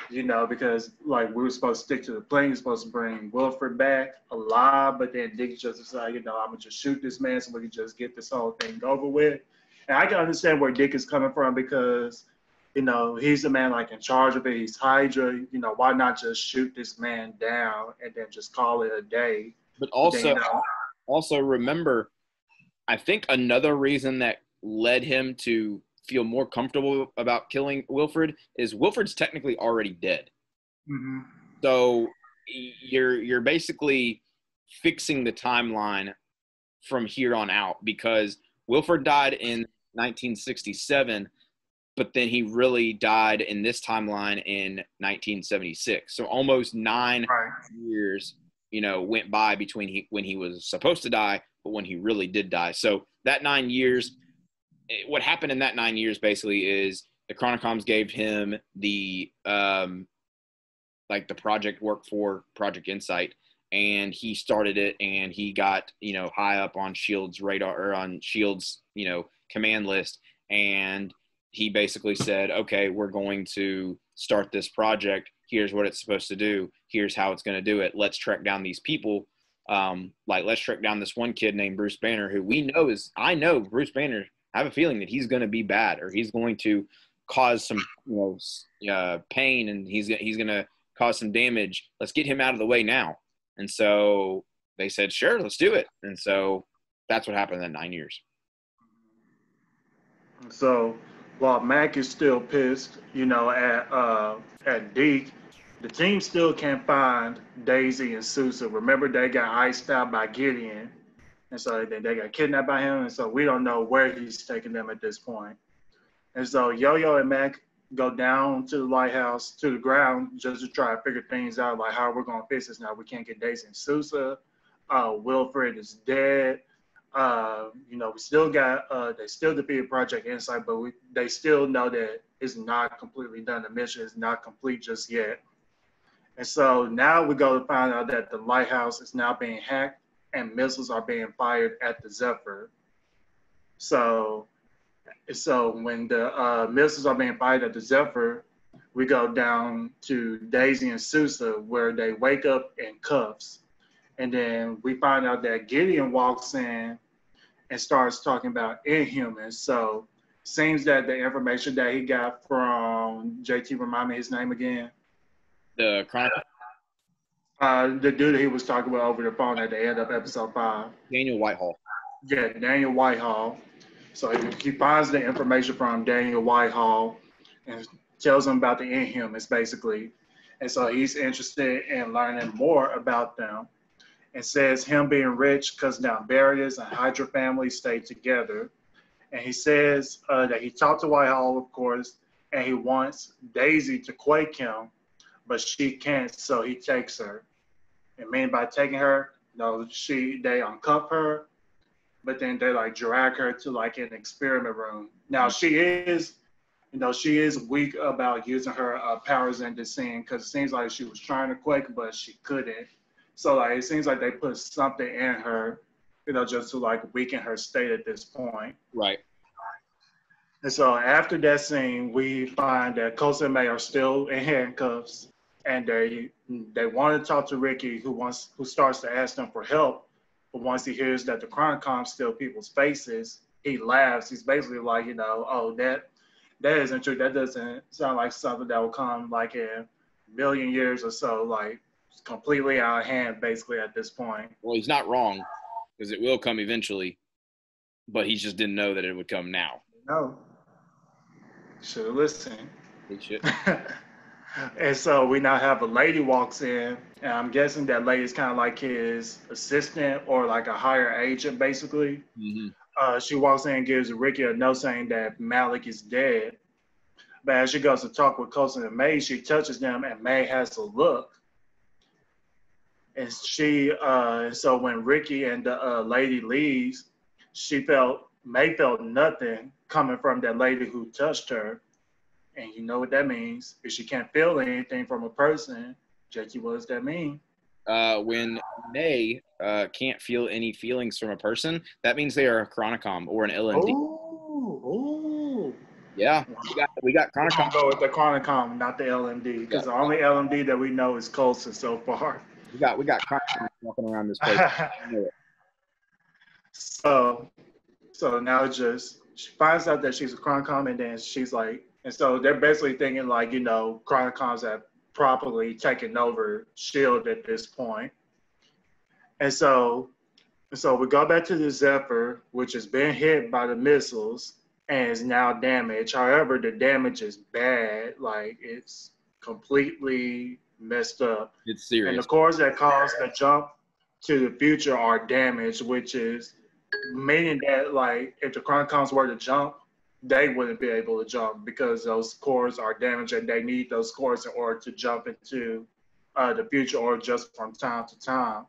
because like we were supposed to stick to the plan. You're supposed to bring Wilfred back alive, but then Dick just decided, I'm gonna just shoot this man so we can just get this whole thing over with. And I can understand where Dick is coming from because, he's the man like in charge of it. He's Hydra. Why not just shoot this man down and then just call it a day? But also remember, I think another reason that led him to feel more comfortable about killing Wilfred is Wilfred's technically already dead. Mm-hmm. So you're basically fixing the timeline from here on out because Wilfred died in 1967, but then he really died in this timeline in 1976. So almost 9 years, went by between when he was supposed to die, but when he really did die. So that 9 years, what happened in that 9 years basically is the Chronicoms gave him the the project work for Project Insight, and he started it, and he got high up on S.H.I.E.L.D's radar or on S.H.I.E.L.D's command list, and he basically said, okay, we're going to start this project. Here's what it's supposed to do. Here's how it's going to do it. Let's track down these people. Let's track down this one kid named Bruce Banner, who I know Bruce Banner. I have a feeling that he's going to be bad, or he's going to cause some pain, and he's going to cause some damage. Let's get him out of the way now. And so they said, sure, let's do it. And so that's what happened in 9 years. So while Mac is still pissed, at Deke, the team still can't find Daisy and Sousa. Remember, they got iced out by Gideon, and so they got kidnapped by him, and so we don't know where he's taking them at this point. And so Yo-Yo and Mac go down to the lighthouse, to the ground, just to try to figure things out, like how we're going to fix this now. We can't get Daisy and Sousa. Wilfred is dead. We still got, they still defeated Project Insight, but they still know that it's not completely done. The mission is not complete just yet. And so now we go to find out that the lighthouse is now being hacked and missiles are being fired at the Zephyr. So when the missiles are being fired at the Zephyr, we go down to Daisy and Sousa where they wake up in cuffs. And then we find out that Gideon walks in and starts talking about Inhumans. So seems that the information that he got from JT, remind me his name again. The Chronicle. The dude that he was talking about over the phone at the end of episode 5. Daniel Whitehall. Yeah, Daniel Whitehall. So he finds the information from Daniel Whitehall and tells him about the Inhumans, basically. And so he's interested in learning more about them. And says him being rich because now Barriers and Hydra family stay together. And he says that he talked to Whitehall, of course, and he wants Daisy to quake him, but she can't, so he takes her. And mean by taking her, they uncuff her, but then they drag her to an experiment room. Now she is weak about using her powers in this scene because it seems like she was trying to quake, but she couldn't. So it seems like they put something in her, just to weaken her state at this point. Right. And so after that scene, we find that Kosa and May are still in handcuffs, and they want to talk to Ricky, who starts to ask them for help. But once he hears that the Chronicoms steal people's faces, he laughs. He's basically like, oh, that isn't true. That doesn't sound like something that will come in a million years or so. It's completely out of hand, basically, at this point. Well, he's not wrong, because it will come eventually, but he just didn't know that it would come now. No. Should have listened. He should. And so we now have a lady walks in, and I'm guessing that lady is kind of like his assistant or a higher agent, basically. Mm-hmm. She walks in and gives Ricky a note saying that Malik is dead. But as she goes to talk with Coulson and May, she touches them, and May has a look. And so when Ricky and the lady leaves, May felt nothing coming from that lady who touched her. And you know what that means. If she can't feel anything from a person, Jackie, what does that mean? when May can't feel any feelings from a person, that means they are a chronicom or an LMD. Oh. Yeah, we got We're chronicom. gonna go with the Chronicom, not the LMD, Yeah, because the only LMD that we know is Coulson so far. we got chronicom walking around this place. You know it. so so now just she finds out that she's a Chronicom, and then she's like, and so they're basically thinking like, Chronicoms have properly taken over Shield at this point, and so we go back to the Zephyr, which has been hit by the missiles and is now damaged. However, the damage is bad, like it's completely messed up. It's And the serious. cores that cause the jump to the future are damaged, which is meaning that like if the Chronicoms were to jump, they wouldn't be able to jump because those cores are damaged and they need those cores in order to jump into the future or just from time to time.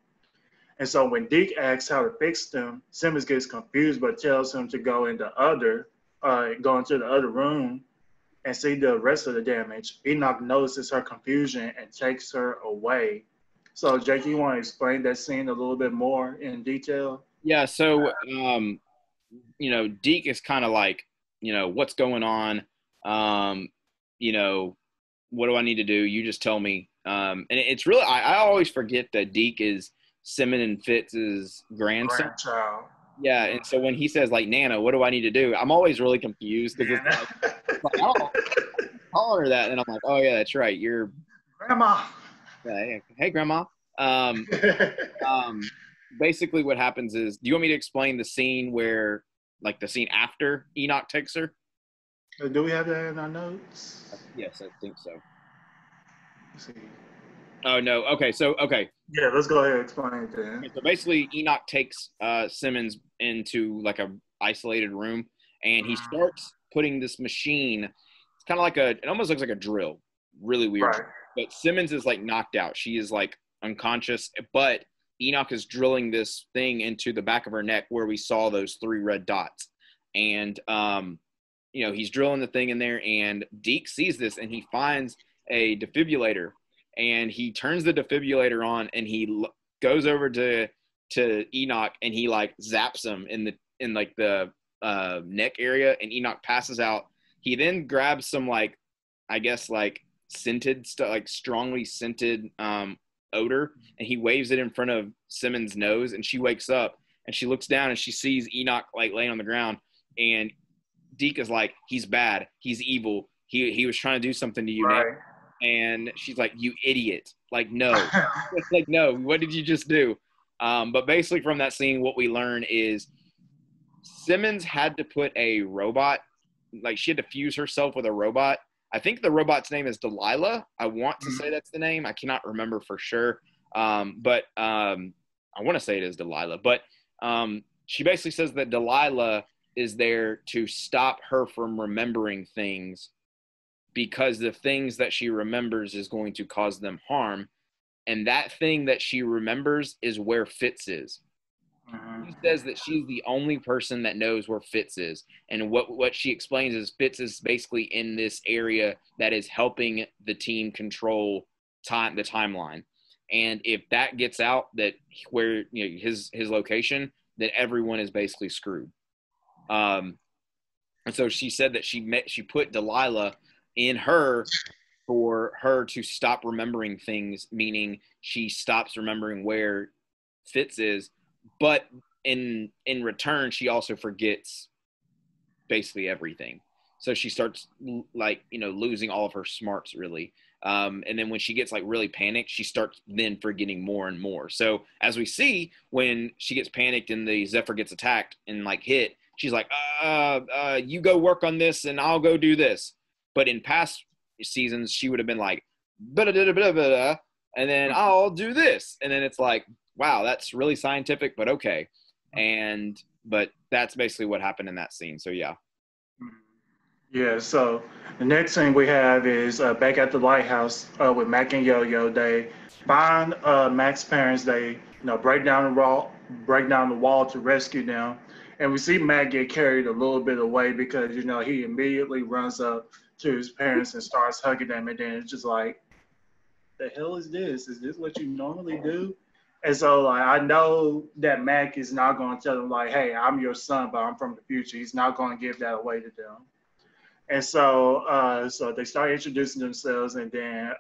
And so when Deke asks how to fix them, Simmons gets confused but tells him to go go into the other room and see the rest of the damage. Enoch notices her confusion and takes her away. So Jake, you want to explain that scene a little bit more in detail? Yeah, so Deke is kind of like, what's going on? Um, you know, what do I need to do? You just tell me. And it's really, I always forget that Deke is Simmons and Fitz's grandson. Grandchild. Yeah, and so when he says like, Nana, what do I need to do? I'm always really confused because Nana. it's like, oh, call her that, and I'm like, oh yeah, that's right, you're Grandma. hey grandma. Um, um, Basically what happens is, do you want me to explain the scene where, like the scene after Enoch takes her? Do we have that in our notes? Yes, I think so. Let's see. Oh no. Okay. Yeah, let's go ahead and explain it then. So basically, Enoch takes Simmons into like a isolated room, and he starts putting this machine. It's kind of like it almost looks like a drill, really weird. Right. But Simmons is like knocked out. She is like unconscious, but Enoch is drilling this thing into the back of her neck where we saw those 3 red dots, and he's drilling the thing in there, and Deke sees this, and he finds a defibrillator, and he turns the defibrillator on, and he goes over to Enoch, and he like zaps him in the neck area, and Enoch passes out. He then grabs some like, I guess like scented stuff, like strongly scented odor, and he waves it in front of Simmons' nose, and she wakes up, and she looks down, and she sees Enoch like laying on the ground, and Deke is like, he's bad, he's evil, he was trying to do something to you, right. Nate. And she's like, you idiot. Like, no. Like, no, what did you just do? But basically from that scene, what we learn is Simmons had to put a robot, like she had to fuse herself with a robot. I think the robot's name is Delilah. I want to say that's the name. I cannot remember for sure. But I want to say it is Delilah. But she basically says that Delilah is there to stop her from remembering things, because the things that she remembers is going to cause them harm. And that thing that she remembers is where Fitz is. She says that she's the only person that knows where Fitz is. And what she explains is Fitz is basically in this area that is helping the team control the timeline. And if that gets out, that where his location, then everyone is basically screwed. And so she said that she put Delilah in her for her to stop remembering things, meaning she stops remembering where Fitz is, but in return she also forgets basically everything. So she starts like losing all of her smarts really, and then when she gets like really panicked, she starts then forgetting more and more. So as we see, when she gets panicked and the Zephyr gets attacked and like hit, she's like, you go work on this and I'll go do this. But in past seasons, she would have been like, blah, blah, blah, blah, and then I'll do this. And then it's like, wow, that's really scientific, but okay. But that's basically what happened in that scene. So, yeah. Yeah, so the next thing we have is back at the lighthouse with Mac and Yo-Yo. They find Mac's parents. They break down the wall to rescue them, and we see Mac get carried a little bit away because he immediately runs up to his parents and starts hugging them, and then it's just like the hell is this? Is this what you normally do? And so, like, I know that Mac is not going to tell them, like, hey, I'm your son, but I'm from the future. He's not going to give that away to them. And so they start introducing themselves, and then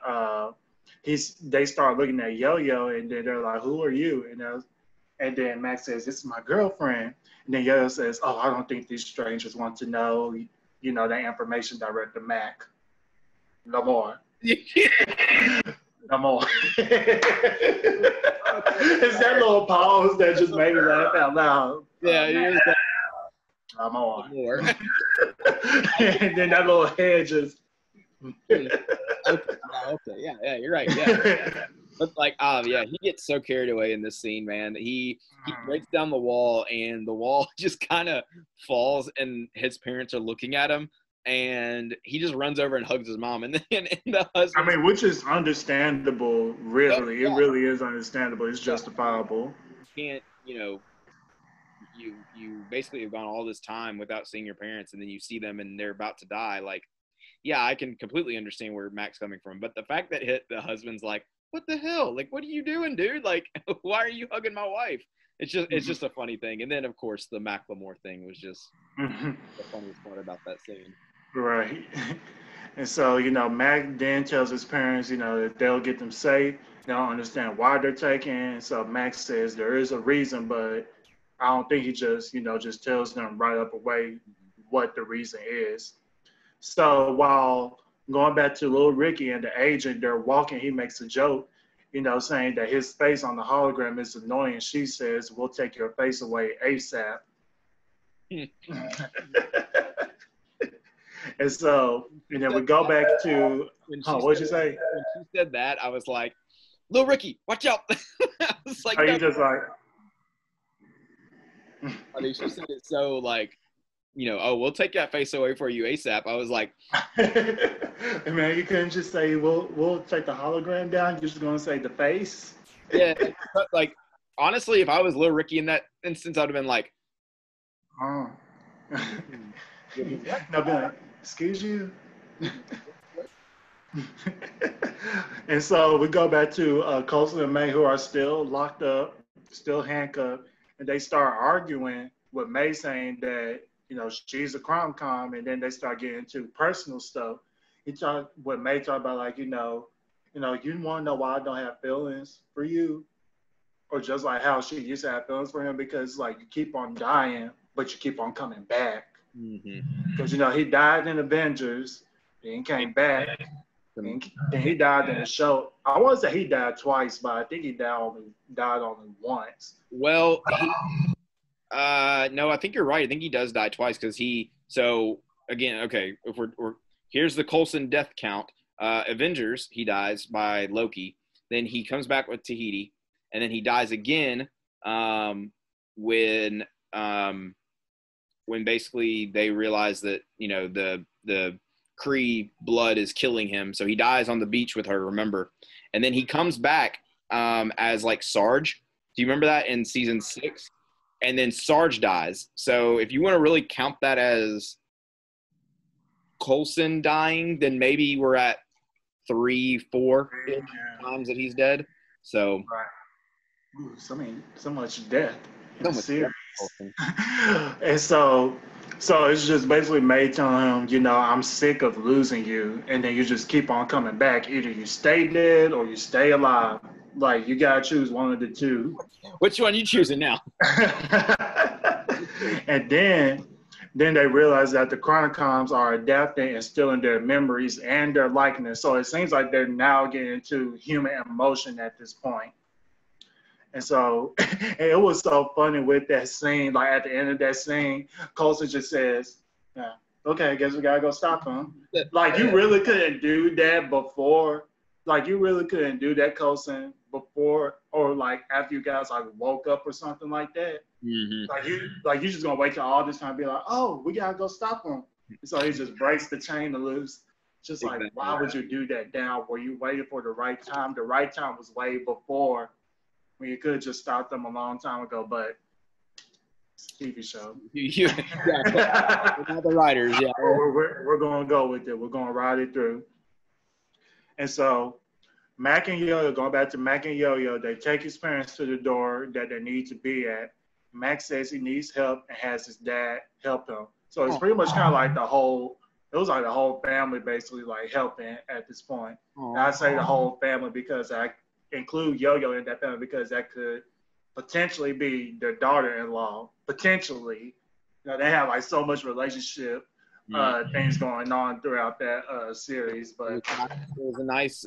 they start looking at Yo-Yo, and then they're like, who are you? And then Max says, this is my girlfriend. And then Yo-Yo says, oh, I don't think these strangers want to know, that information direct to Mac. No more. No more. It's that little pause that just made me laugh out loud. Yeah, it was no more. more. And then that little head just. Okay. Yeah, you're right. Yeah. But like, yeah, he gets so carried away in this scene, man. He breaks down the wall, and the wall just kind of falls, and his parents are looking at him, and he just runs over and hugs his mom, and then the husband. I mean, which is understandable, really. Yeah. It really is understandable. It's justifiable. You can't, you basically have gone all this time without seeing your parents, and then you see them, and they're about to die. Like, yeah, I can completely understand where Mac's coming from, but the fact that the husband's like, what the hell? Like, what are you doing, dude? Like, why are you hugging my wife? It's just a funny thing. And then, of course, the Macklemore thing was just the funniest part about that scene. Right. And so, Mac then tells his parents, that they'll get them safe. They don't understand why they're taking. So Mac says there is a reason, but I don't think he just tells them right up away what the reason is. So while going back to Lil Ricky and the agent, they're walking, he makes a joke, saying that his face on the hologram is annoying. She says, we'll take your face away ASAP. And so, then we go back to, what'd you say? When she said that, I was like, Lil Ricky, watch out. I was like, are you just like? I mean, she said it so like, oh, we'll take that face away for you ASAP. I was like, man, you couldn't just say, we'll take the hologram down. You're just going to say the face? Yeah. Like, honestly, if I was Lil Ricky in that instance, I would have been like, oh. No, be like, excuse you? And so we go back to Coulson and May, who are still locked up, still handcuffed, and they start arguing with May saying that, she's a crime com, and then they start getting into personal stuff. May talk about, like, you want to know why I don't have feelings for you, or just like how she used to have feelings for him, because like you keep on dying, but you keep on coming back. Because he died in Avengers, then came back, and he died in the show. I want to say he died twice, but I think he died only once. Well, no, I think you're right. I think he does die twice because again, okay, if we're here's the Coulson death count. Avengers, he dies by Loki. Then he comes back with Tahiti, and then he dies again when basically they realize that the Kree blood is killing him, so he dies on the beach with her. Remember, and then he comes back as like Sarge. Do you remember that in season 6? And then Sarge dies. So if you want to really count that as Coulson dying, then maybe we're at 3-4 times that he's dead. So, right. Ooh, so much death. So much death. And so it's just basically May telling him, I'm sick of losing you, and then you just keep on coming back. Either you stay dead or you stay alive. Like, you gotta choose one of the two. Which one are you choosing now? And then they realize that the Chronicoms are adapting and stealing their memories and their likeness. So it seems like they're now getting into human emotion at this point. And so it was so funny with that scene. Like, at the end of that scene, Coulson just says, yeah, okay, I guess we gotta go stop him. Like, you really couldn't do that before. Like, you really couldn't do that, Coulson, before or like after you guys like woke up or something like that. Like you just gonna wait till all this time and be like, oh, we gotta go stop him. And so he just breaks the chain to loose. Just like, why would you do that now? Were you waiting for the right time? The right time was way before, when you could have just stopped them a long time ago. But it's a TV show. We're not the writers. Yeah, we're gonna go with it. We're gonna ride it through. And so Mac and Yo-Yo, going back to Mac and Yo-Yo, they take his parents to the door that they need to be at. Mac says he needs help and has his dad help him. So it's pretty much kind of like it was like the whole family basically like helping at this point. And I say the whole family because I include Yo-Yo in that family because that could potentially be their daughter-in-law. Potentially. They have like so much relationship things going on throughout that series. But it was a nice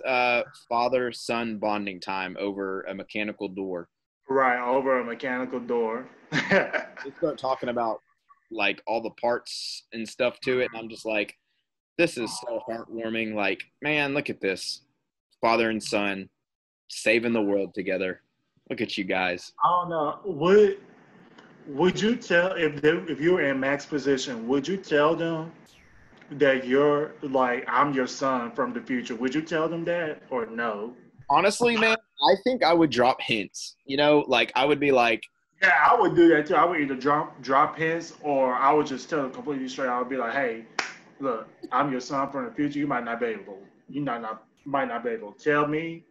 father-son bonding time over a mechanical door. Right, over a mechanical door. They start talking about like all the parts and stuff to it, and I'm just like, this is so heartwarming. Like, man, look at this, father and son saving the world together. Look at you guys. I don't know. Would you tell if you were in Mac's position? Would you tell them that you're like I'm your son from the future? Would you tell them that or no? Honestly, man, I think I would drop hints. Like I would be like, yeah, I would do that too. I would either drop hints or I would just tell them completely straight. I would be like, hey, look, I'm your son from the future. You might not be able to tell me,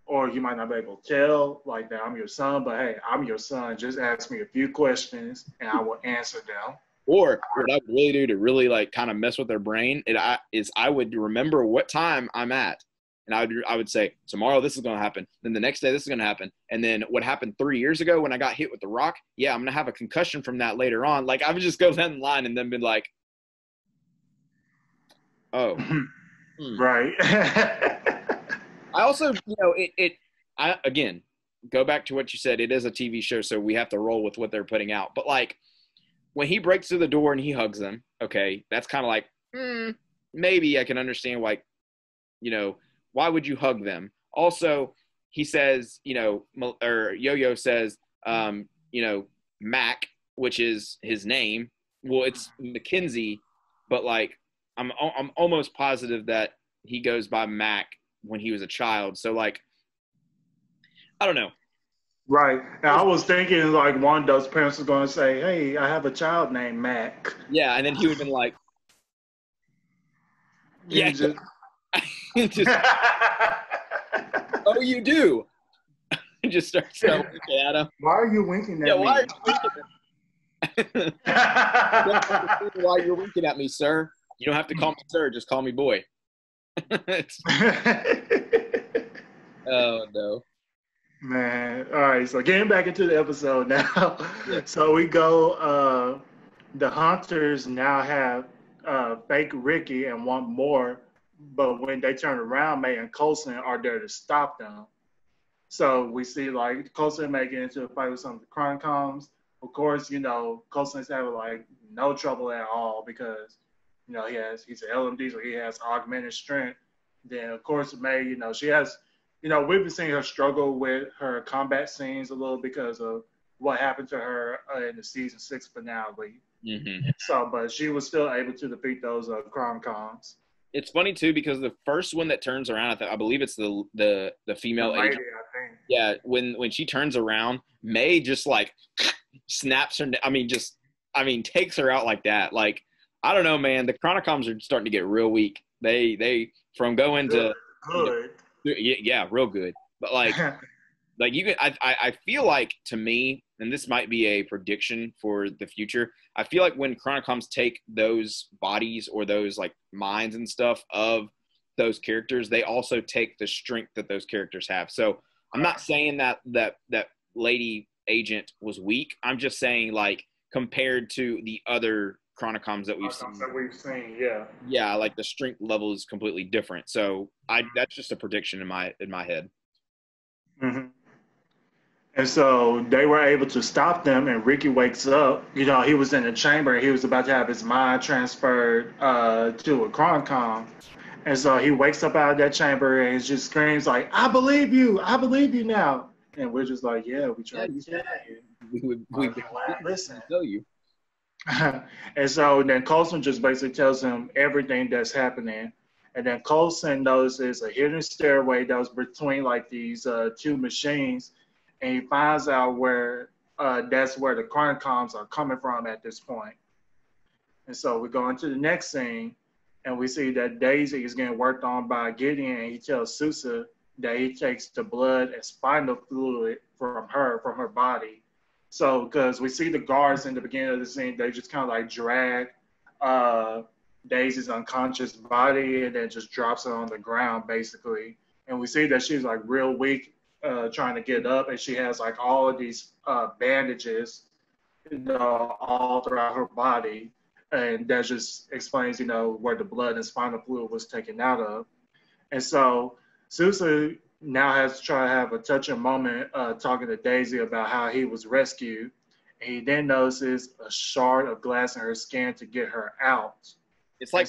or you might not be able to tell like that I'm your son, but hey, I'm your son. Just ask me a few questions and I will answer them. Or what I would really do to really like kind of mess with their brain is I would remember what time I'm at. And I would say, tomorrow this is going to happen. Then the next day this is going to happen. And then what happened 3 years ago when I got hit with the rock, yeah, I'm going to have a concussion from that later on. Like I would just go down the line and then be like, oh. Right. I also, I again, go back to what you said. It is a TV show, so we have to roll with what they're putting out. But like when he breaks through the door and he hugs them, okay, that's kind of like, maybe I can understand why, why would you hug them? Also, he says, or Yo-Yo says, Mac, which is his name. Well, it's Mackenzie, but like I'm almost positive that he goes by Mac when he was a child. So like, I don't know. Right. And I was thinking like one of those parents was going to say, hey, I have a child named Mac. Yeah. And then he would have been like, yeah. Just, oh, you do. Just starts to look at him. Why are you winking at me? Why are you winking at me? Why you're winking at me, sir? You don't have to call me sir. Just call me boy. Oh, no. Man. All right. So getting back into the episode now. Yeah. So we go, the hunters now have fake Ricky and want more. But when they turn around, May and Coulson are there to stop them. So we see like Coulson may get into a fight with some of the Chronicoms. Of course, Coulson's having like no trouble at all because, he's an LMD, so he has augmented strength. Then of course May, she has, we've been seeing her struggle with her combat scenes a little because of what happened to her in the season 6 finale. Mm-hmm. So, but she was still able to defeat those Chronicoms. It's funny too because the first one that turns around, I believe it's the female lady, agent. I think. Yeah, when she turns around, May just like snaps her. Takes her out like that. Like I don't know, man. The Chronicoms are starting to get real weak. They from going good. to yeah, real good. But like like you can, I feel like to me, and this might be a prediction for the future. I feel like when Chronicoms take those bodies or those like minds and stuff of those characters, they also take the strength that those characters have. So I'm not saying that lady agent was weak. I'm just saying like compared to the other Chronicoms that we've seen. Yeah, like the strength level is completely different. So that's just a prediction in my head. Mm-hmm. And so they were able to stop them, and Ricky wakes up. He was in the chamber, and he was about to have his mind transferred to a Chronicom. And so he wakes up out of that chamber and just screams like, I believe you now. And we're just like, yeah, we tried to tell you. We listen. Tell you. And so then Coulson just basically tells him everything that's happening. And then Coulson notices a hidden stairway that was between like these two machines. And he finds out where that's where the Chronicoms are coming from at this point. And so we go into the next scene, and we see that Daisy is getting worked on by Gideon, and he tells Sousa that he takes the blood and spinal fluid from her body. So, because we see the guards in the beginning of the scene, they just kind of like drag uh, Daisy's unconscious body and then just drops her on the ground, basically. And we see that she's like real weak, trying to get up, and she has like all of these bandages, all throughout her body. And that just explains, where the blood and spinal fluid was taken out of. And so Sousa now has to try to have a touching moment talking to Daisy about how he was rescued. And he then notices a shard of glass in her skin to get her out. It's like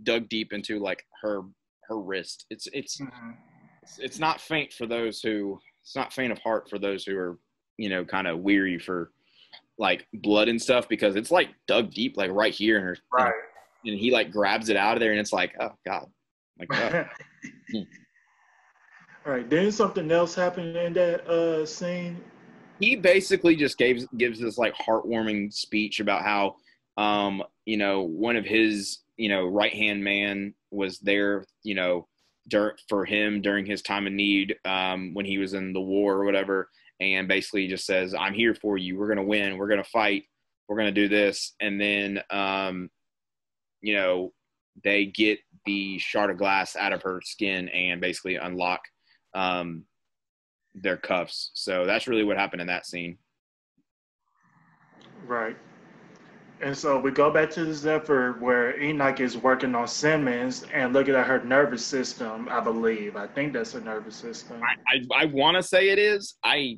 dug deep into like her wrist. It's not faint for those who it's not faint of heart for those who are kind of weary for like blood and stuff, because it's like dug deep like right here in her. Right. And he like grabs it out of there and it's like, oh God. Like, oh. All right. Then something else happened in that scene. He basically just gives this like heartwarming speech about how one of his right hand man was there for him during his time of need when he was in the war or whatever, and basically just says, I'm here for you, we're gonna win, we're gonna fight, we're gonna do this. And then they get the shard of glass out of her skin and basically unlock their cuffs. So that's really what happened in that scene. Right. And so we go back to this effort where Enoch is working on Simmons and looking at her nervous system, I believe. I think that's her nervous system. I want to say it is. Yeah.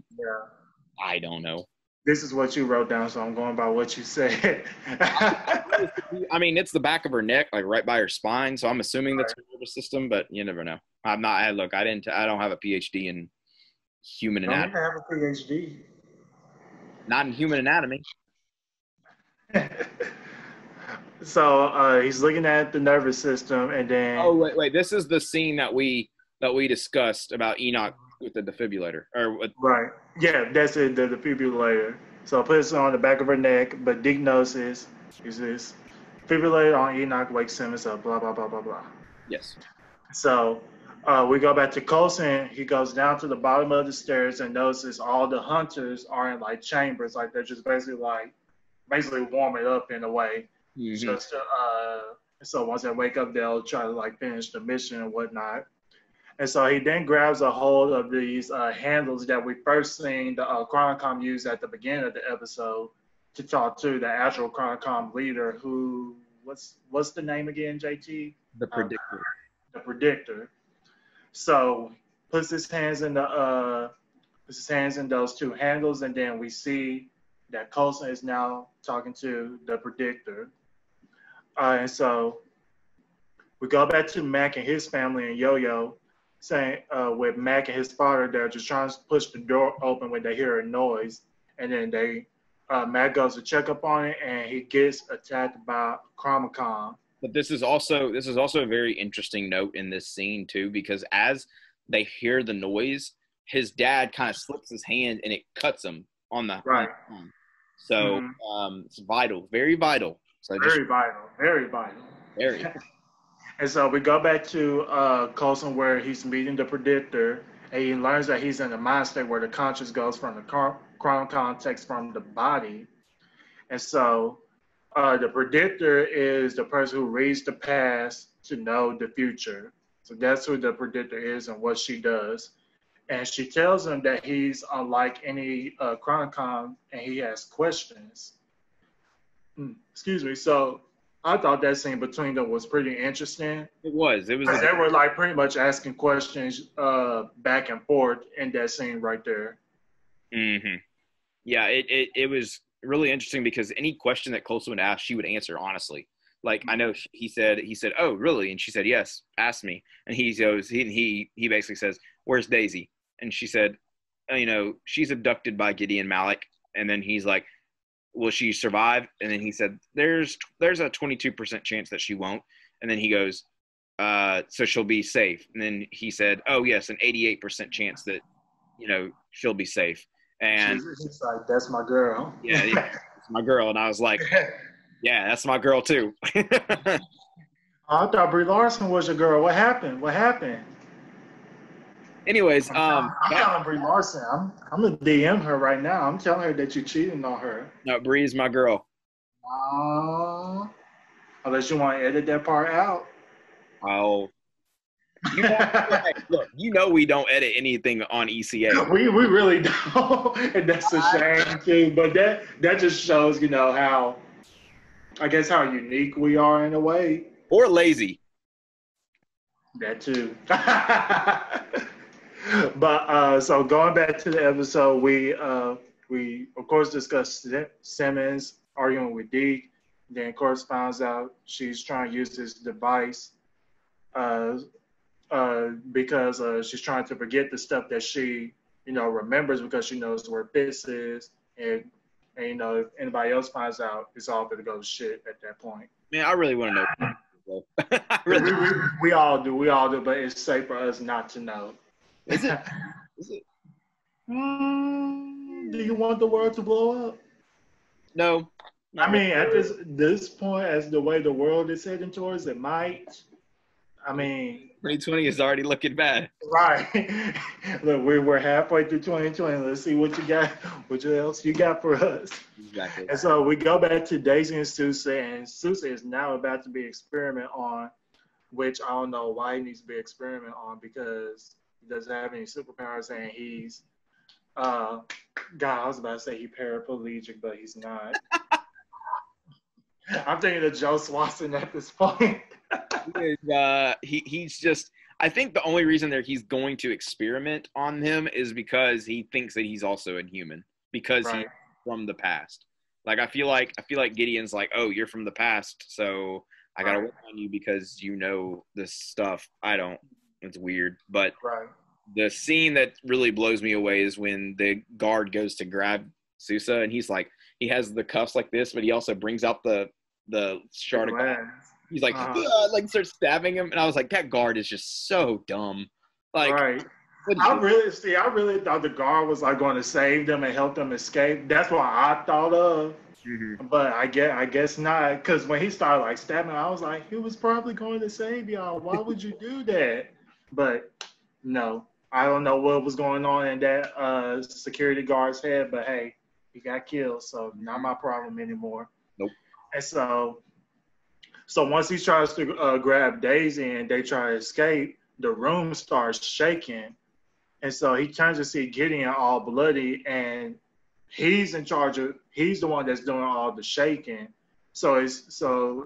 I don't know. This is what you wrote down, so I'm going by what you said. I mean, it's the back of her neck, like right by her spine. So I'm assuming that's her nervous system, but you never know. I'm not. I don't have a PhD in human anatomy. I don't have a PhD. Not in human anatomy. So he's looking at the nervous system, and then. Oh wait! This is the scene that we discussed about Enoch with the defibrillator, Right. Yeah, that's it. The defibrillator. So it puts it on the back of her neck, but diagnosis is this defibrillator on Enoch wakes Simmons up. Blah blah blah blah blah. Yes. So we go back to Coulson. He goes down to the bottom of the stairs and notices all the hunters are in like chambers, like they're just basically warming up in a way. Mm-hmm. Just to, so once they wake up, they'll try to like finish the mission and whatnot. And so he then grabs a hold of these handles that we first seen the Chronicom use at the beginning of the episode to talk to the actual Chronicom leader, who what's the name again, JT? The Predictor. The Predictor. So puts his hands in those two handles, and then we see that Coulson is now talking to the Predictor. And so we go back to Mac and his family and Yo-Yo, saying with Mac and his father, they're just trying to push the door open when they hear a noise, and then Mac goes to check up on it, and he gets attacked by Chromacon. But this is also a very interesting note in this scene too, because as they hear the noise, his dad kind of slips his hand and it cuts him on the right. arm. So it's vital, very vital. So very vital. Very. And so we go back to Coulson, where he's meeting the Predictor, and he learns that he's in a mind state where the conscious goes from the chrono context from the body. And so the Predictor is the person who reads the past to know the future. So that's who the Predictor is and what she does. And she tells him that he's unlike any Chronicom, and he has questions. Excuse me. So I thought that scene between them was pretty interesting. It was. They were like pretty much asking questions back and forth in that scene right there. Mm-hmm. Yeah, it was really interesting because any question that Coulson would ask, she would answer honestly. Like, I know he said, oh, really? And she said, yes, ask me. And he goes, he basically says, where's Daisy? And she said, she's abducted by Gideon Malik. And then he's like, will she survive? And then he said, there's a 22% chance that she won't. And then he goes, so she'll be safe. And then he said, oh, yes, an 88% chance that, she'll be safe. And she's like, that's my girl. Yeah, it's my girl. And I was like, yeah, that's my girl too. I thought Brie Larson was your girl. What happened? Anyways, I'm telling Brie Larson. I'm gonna DM her right now. I'm telling her that you're cheating on her. no, Bree's my girl. Uh, Unless you want to edit that part out. Oh, you want, hey, look, you know we don't edit anything on ECA. We really don't, and that's a shame too. But that just shows, how I guess how unique we are in a way. Or lazy. That too. But so going back to the episode, we of course discussed Simmons arguing with Deke. Then of course finds out she's trying to use this device uh, because she's trying to forget the stuff that she remembers because she knows where Fitz is, and if anybody else finds out, it's all gonna go to shit at that point. Man, I really want to know. I We, really. we, we all do, but it's safe for us not to know. Is it? Is it? Do you want the world to blow up? No. I mean, at this point, as the way the world is heading towards, it might. I mean, 2020 is already looking bad. right. Look, we're halfway through 2020. Let's see what you got. What else you got for us? Exactly. And so we go back to Daisy and Sousa, and Sousa is now about to be experimented on, which I don't know why he needs to be experimented on because he doesn't have any superpowers, and he's God, I was about to say he's paraplegic, but he's not. I'm thinking of Joe Swanson at this point. He's just. I think the only reason that he's going to experiment on him is because he thinks that he's also inhuman because Right. he's from the past. Like I feel like Gideon's like, oh, you're from the past, so I gotta Right. work on you because you know this stuff. I don't. It's weird, but Right. the scene that really blows me away is when the guard goes to grab Sousa and he's like, he has the cuffs like this, but he also brings out the shard of glass. He's like, like starts stabbing him, and I was like, that guard is just so dumb. Like, right. what I really thought the guard was like going to save them and help them escape. That's what I thought of. Mhm. But I guess not, because when he started like stabbing, I was like, he was probably going to save y'all. Why would you do that? But no, I don't know what was going on in that security guard's head. But hey, he got killed, so not my problem anymore. Nope. And so once he tries to grab Daisy and they try to escape, the room starts shaking. And so he turns to see Gideon all bloody, and he's in charge of. He's the one that's doing all the shaking. So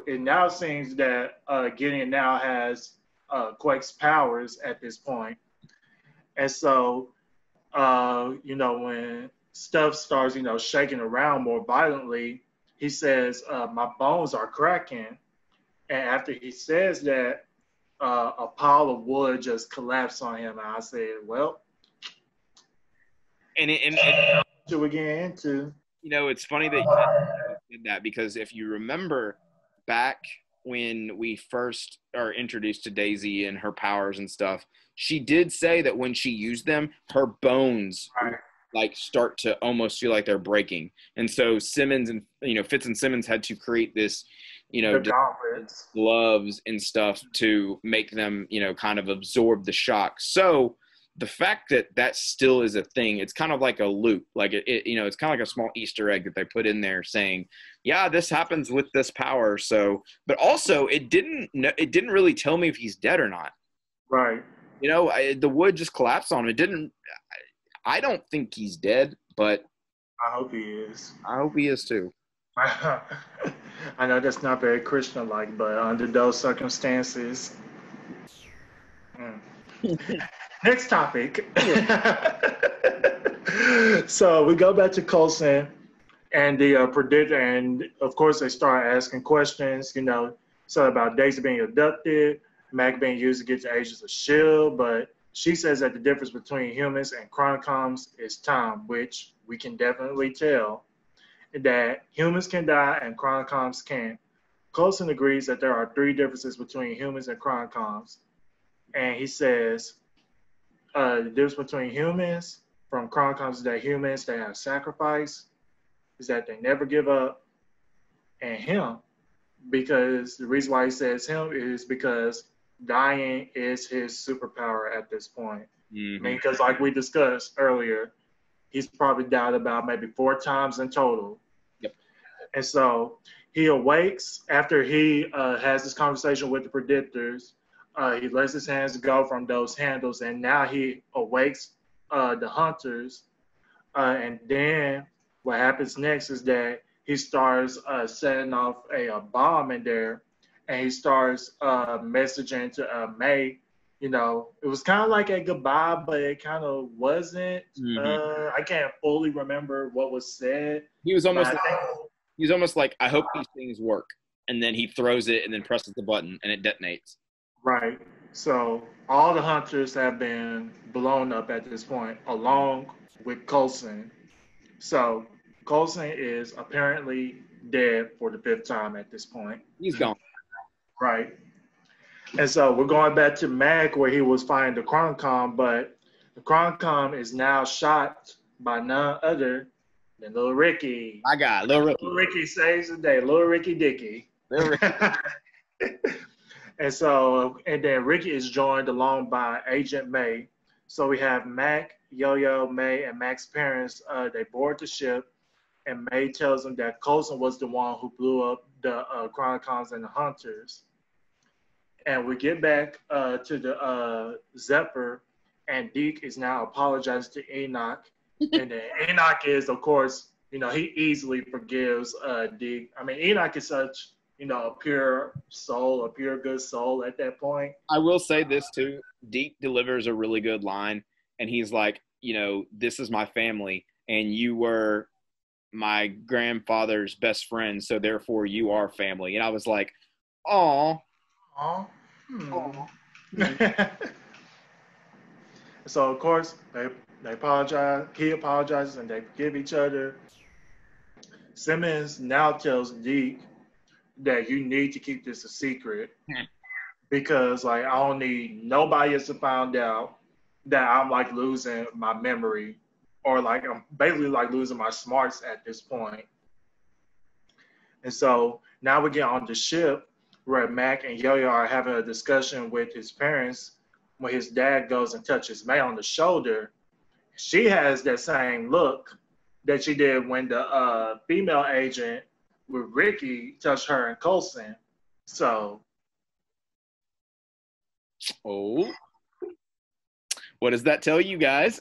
it now seems that Gideon now has Quake's powers at this point. And so when stuff starts shaking around more violently, he says, "My bones are cracking." And after he says that, a pile of wood just collapsed on him. And I said, well, And what we get into? it's funny that you did that because if you remember back when we first are introduced to Daisy and her powers and stuff, she did say that when she used them, her bones like start to almost feel like they're breaking. And so Simmons and Fitz and Simmons had to create this, gloves and stuff to make them, kind of absorb the shock. So the fact that that still is a thing, it's kind of like a loop. Like it's kind of like a small Easter egg that they put in there saying, yeah, this happens with this power. So, but also it didn't really tell me if he's dead or not. Right. The wood just collapsed on him. It didn't. I don't think he's dead, but I hope he is. I hope he is too. I know that's not very Christian-like, but under those circumstances. Next topic. So we go back to Coulson and the predictor, and of course they start asking questions, so about Daisy being abducted, Mac being used to get to agents of S.H.I.E.L.D., but she says that the difference between humans and Chronicoms is time, which we can definitely tell that humans can die and Chronicoms can't. Coulson agrees that there are three differences between humans and Chronicoms. And he says the difference between humans from Chronicoms is that humans, they have sacrifice, is that they never give up, and him, because the reason why he says him is because dying is his superpower at this point. I mean, because like we discussed earlier, he's probably died about maybe 4 times in total. Yep. And so he awakes after he has this conversation with the predictors. He lets his hands go from those handles, and now he awakes the hunters. And then what happens next is that he starts setting off a bomb in there, and he starts messaging to May. You know, it was kind of like a goodbye, but it kind of wasn't. I can't fully remember what was said. He was almost like, I hope these things work, and then he throws it and then presses the button and it detonates. Right. So all the hunters have been blown up at this point, along with Coulson. So Coulson is apparently dead for the 5th time at this point. He's gone. Right. And so we're going back to Mac where he was fighting the Chronicom, but the Chronicom is now shot by none other than Little Ricky. My guy, Little Ricky. Little Ricky saves the day. Little Ricky Dicky. Little Ricky. And then Ricky is joined along by Agent May. So we have Mac, Yo-Yo, May, and Mac's parents. They board the ship, and May tells them that Coulson was the one who blew up the Chronicoms and the Hunters. And we get back to the Zephyr, and Deke is now apologizing to Enoch. And then Enoch is, of course, you know, he easily forgives Deke. I mean, Enoch is such, you know, a pure soul, a pure good soul at that point. I will say this too. Deke delivers a really good line, and he's like, you know, this is my family, and you were my grandfather's best friend, so therefore you are family. And I was like, "Aw." So of course they apologize. He apologizes, and they forgive each other. Simmons now tells Deke that you need to keep this a secret because like I don't need nobody else to find out that I'm like losing my memory or like I'm basically like losing my smarts at this point. And so now we get on the ship where Mac and Yo-Yo are having a discussion with his parents when his dad goes and touches May on the shoulder. She has that same look that she did when the female agent with Ricky touched her and Coulson. So. Oh. What does that tell you guys?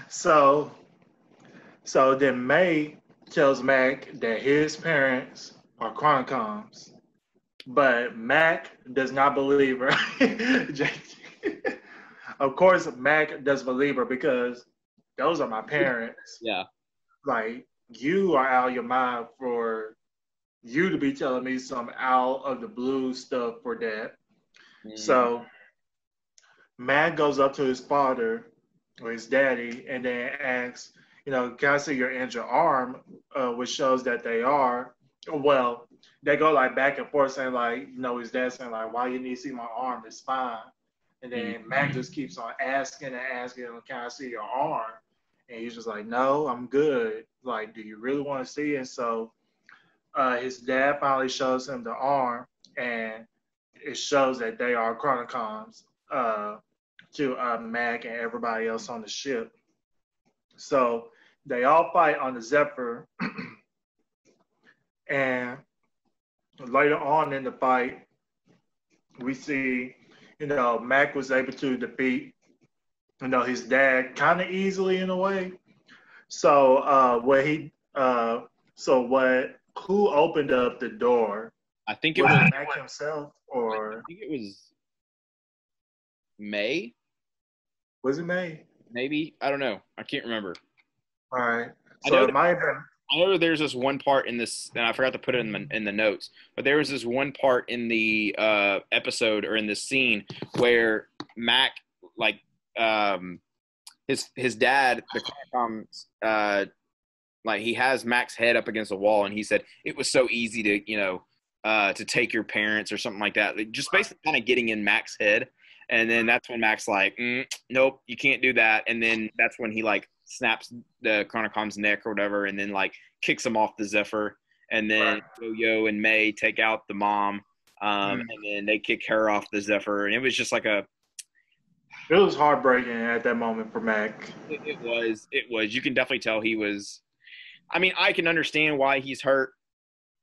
So then May tells Mac that his parents are Chronicoms, but Mac does not believe her. Of course, Mac does believe her because those are my parents. Yeah. Like, you are out of your mind for you to be telling me some out of the blue stuff for that. So Mac goes up to his father or his daddy and then asks, you know, can I see your injured arm? Which shows that they are. Well, they go like back and forth saying like, you know, his dad saying like, why you need to see my arm? It's fine. And then Mac just keeps on asking and asking, can I see your arm? And he's just like, no, I'm good. Like, do you really want to see it? So his dad finally shows him the arm, and it shows that they are Chronicoms to Mac and everybody else on the ship. So they all fight on the Zephyr, and later on in the fight, we see, you know, Mac was able to defeat, you know, his dad kind of easily in a way. So who opened up the door? I think it was Mac himself, or I think it was May. Was it May? Maybe, I don't know. I can't remember. All right. So it might have been. I know there's this one part in this, and I forgot to put it in the notes, but there was this one part in the episode or in this scene where Mac, like, his dad, the Capcom, like he has Mac's head up against the wall, and he said it was so easy to, you know, to take your parents or something like that. Like, just basically kind of getting in Mac's head, and then that's when Mac's like, nope, you can't do that, and then that's when he like snaps the Chronicom's neck or whatever, and then like kicks him off the Zephyr, and then Yo-Yo and May take out the mom, And then they kick her off the Zephyr, and it was just like it was heartbreaking at that moment for Mac. it was. You can definitely tell he was. I mean, I can understand why he's hurt.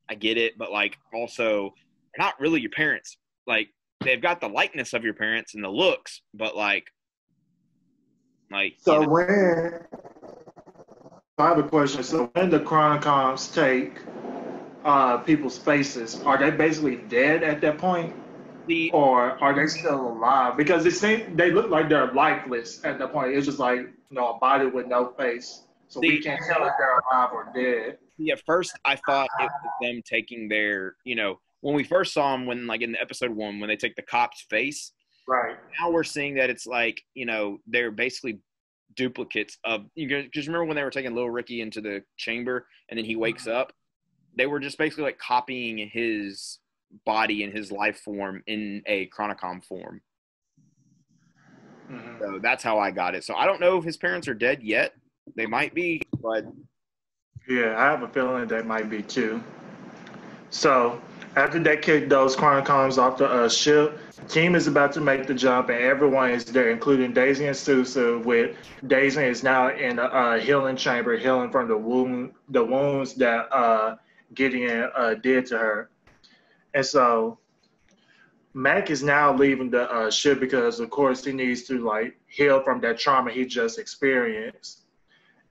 I get it, but like also, they're not really your parents. Like they've got the likeness of your parents and the looks, but like. So when I have a question, so when the Chronocoms take people's faces, are they basically dead at that point, or are they still alive? Because they look like they're lifeless at that point. It's just like a body with no face, so we can't tell if they're alive or dead. At first, I thought it was them taking their, when we first saw them, when like in episode 1, when they take the cop's face. Right. Now we're seeing that it's like, they're basically duplicates of. You just remember when they were taking Little Ricky into the chamber and then he wakes up? They were just basically like copying his body and his life form in a Chronocom form. Mm-hmm. So that's how I got it. So I don't know if his parents are dead yet. They might be, but. Yeah, I have a feeling they might be too. So after they kick those Chronocoms off the ship, the team is about to make the jump, and everyone is there, including Daisy and Sousa. With Daisy is now in a healing chamber, healing from the wounds that Gideon did to her. And so Mac is now leaving the ship because, of course, he needs to like heal from that trauma he just experienced.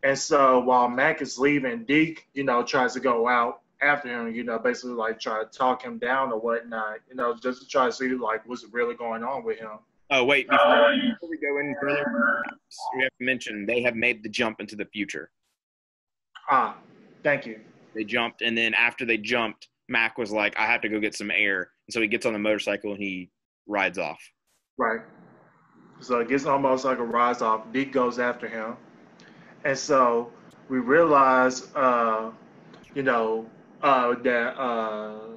And so while Mac is leaving, Deke, tries to go out after him, basically like try to talk him down or whatnot, just to try to see like what's really going on with him. Oh, wait, before we go any further, we have to mention they have made the jump into the future. Thank you. They jumped, and then after they jumped, Mac was like, I have to go get some air. And so he gets on the motorcycle and he rides off. Right. So it gets almost like a rise off. Deke goes after him. And so we realize, that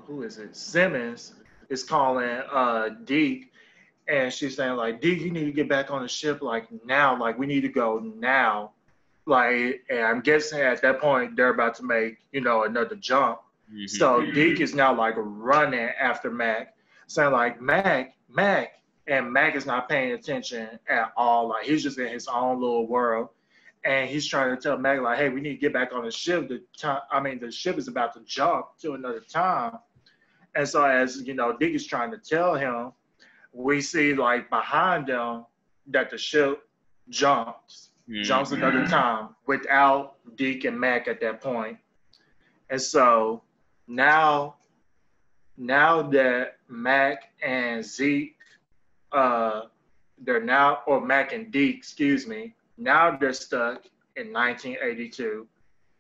who is it? Simmons is calling Deke, and she's saying like, Deke, you need to get back on the ship like now, like we need to go now, like. And I'm guessing at that point they're about to make another jump. Mm-hmm. So Deke is now like running after Mac, saying like Mac, and Mac is not paying attention at all. Like he's just in his own little world. And he's trying to tell Mac, like, hey, we need to get back on the ship. The ship is about to jump to another time. And so as, Dick is trying to tell him, we see, like, behind them that the ship jumps another time without Dick and Mac at that point. And so now that Mac and Zeke, Mac and Deke, excuse me, now they're stuck in 1982,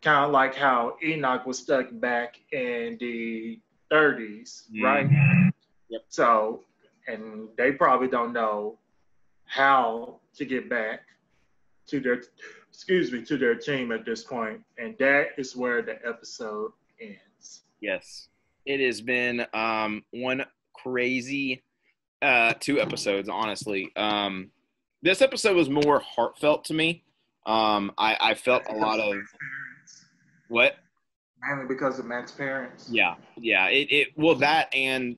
kind of like how Enoch was stuck back in the 30s, right? Yep. So, and they probably don't know how to get back to their team at this point, and that is where the episode ends. Yes, it has been one crazy 2 episodes, honestly. This episode was more heartfelt to me. I felt a lot of what? Mainly because of Mac's parents. Yeah. That and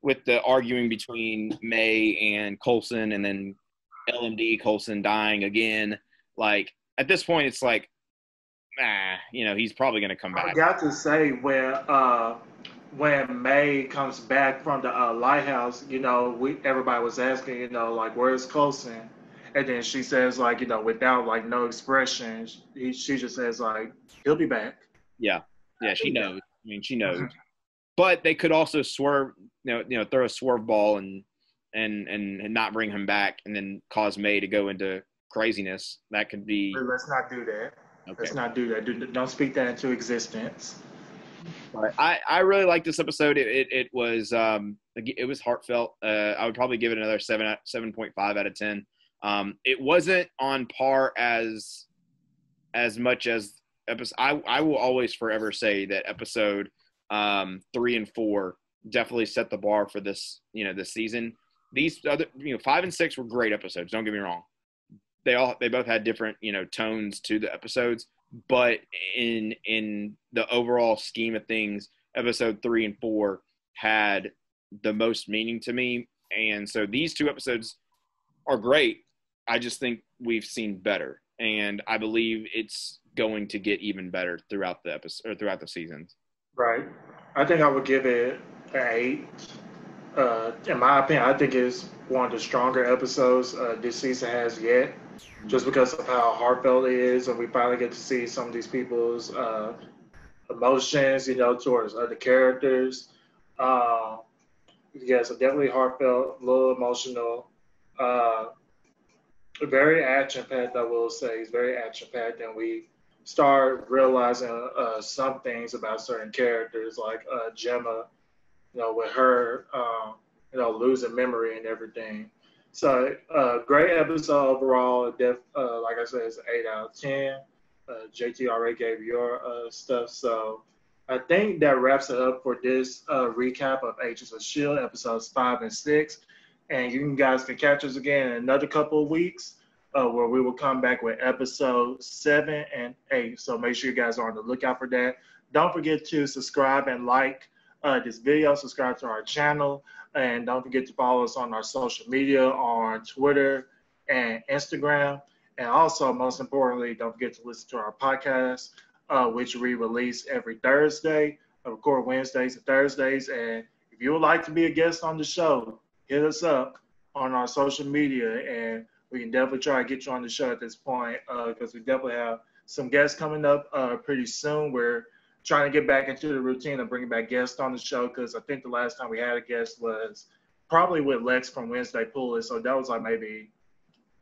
with the arguing between May and Coulson, and then LMD Coulson dying again. Like at this point, it's like, he's probably going to come back. I got to say when May comes back from the lighthouse, everybody was asking, like, where's Coulson? And then she says, like, without, like, no expression, she just says, like, he'll be back. Yeah, she knows. I mean, she knows. But they could also swerve, throw a swerve ball and not bring him back and then cause May to go into craziness. That could be. Let's not do that. Okay. Let's not do that. Don't speak that into existence. But I really liked this episode. It was heartfelt. I would probably give it another 7.5 out of 10. It wasn't on par as much as episode. I will always forever say that episode 3 and 4 definitely set the bar for this this season. These other 5 and 6 were great episodes. Don't get me wrong. They both had different tones to the episodes, but in the overall scheme of things, episode 3 and 4 had the most meaning to me. And so these 2 episodes are great. I just think we've seen better, and I believe it's going to get even better throughout the episode or throughout the seasons. Right. I think I would give it an 8. In my opinion, I think it's one of the stronger episodes this season has yet, just because of how heartfelt it is, and we finally get to see some of these people's emotions, towards other characters. Uh, yeah, so definitely heartfelt, a little emotional. Uh, Very action packed, I will say. It's very action packed, and we start realizing some things about certain characters, like Gemma, with her, losing memory and everything. So, great episode overall. Like I said, it's an 8 out of 10. JT already gave your stuff, so I think that wraps it up for this recap of Agents of S.H.I.E.L.D. episodes 5 and 6. And you guys can catch us again in another couple of weeks, where we will come back with episode 7 and 8. So make sure you guys are on the lookout for that. Don't forget to subscribe and like this video, subscribe to our channel, and don't forget to follow us on our social media on Twitter and Instagram. And also, most importantly, don't forget to listen to our podcast, which we release every Thursday. I record Wednesdays and Thursdays. And if you would like to be a guest on the show, hit us up on our social media, and we can definitely try to get you on the show at this point, because we definitely have some guests coming up pretty soon. We're trying to get back into the routine of bringing back guests on the show, because I think the last time we had a guest was probably with Lex from Wednesday Pulley. So that was like maybe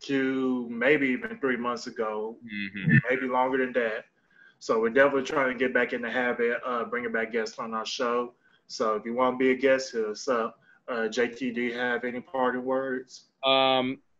2, maybe even 3 months ago, maybe longer than that. So we're definitely trying to get back in the habit of bringing back guests on our show. So if you want to be a guest, hit us up. JT, do you have any parting words?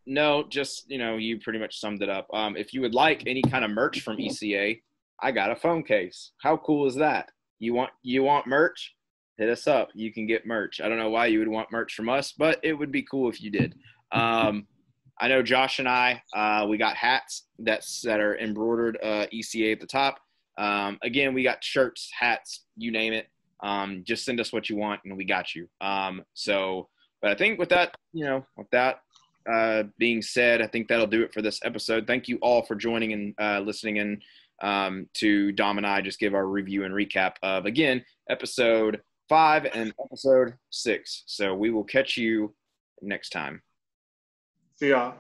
No, just, you pretty much summed it up. If you would like any kind of merch from ECA, I got a phone case. How cool is that? You want merch? Hit us up. You can get merch. I don't know why you would want merch from us, but it would be cool if you did. I know Josh and I, we got hats that are embroidered ECA at the top. Again, we got shirts, hats, you name it. Just send us what you want and we got you. But I think with that, being said, I think that'll do it for this episode. Thank you all for joining and listening in to Dom and I just give our review and recap of, again, episode 5 and episode 6. So we will catch you next time. See y'all.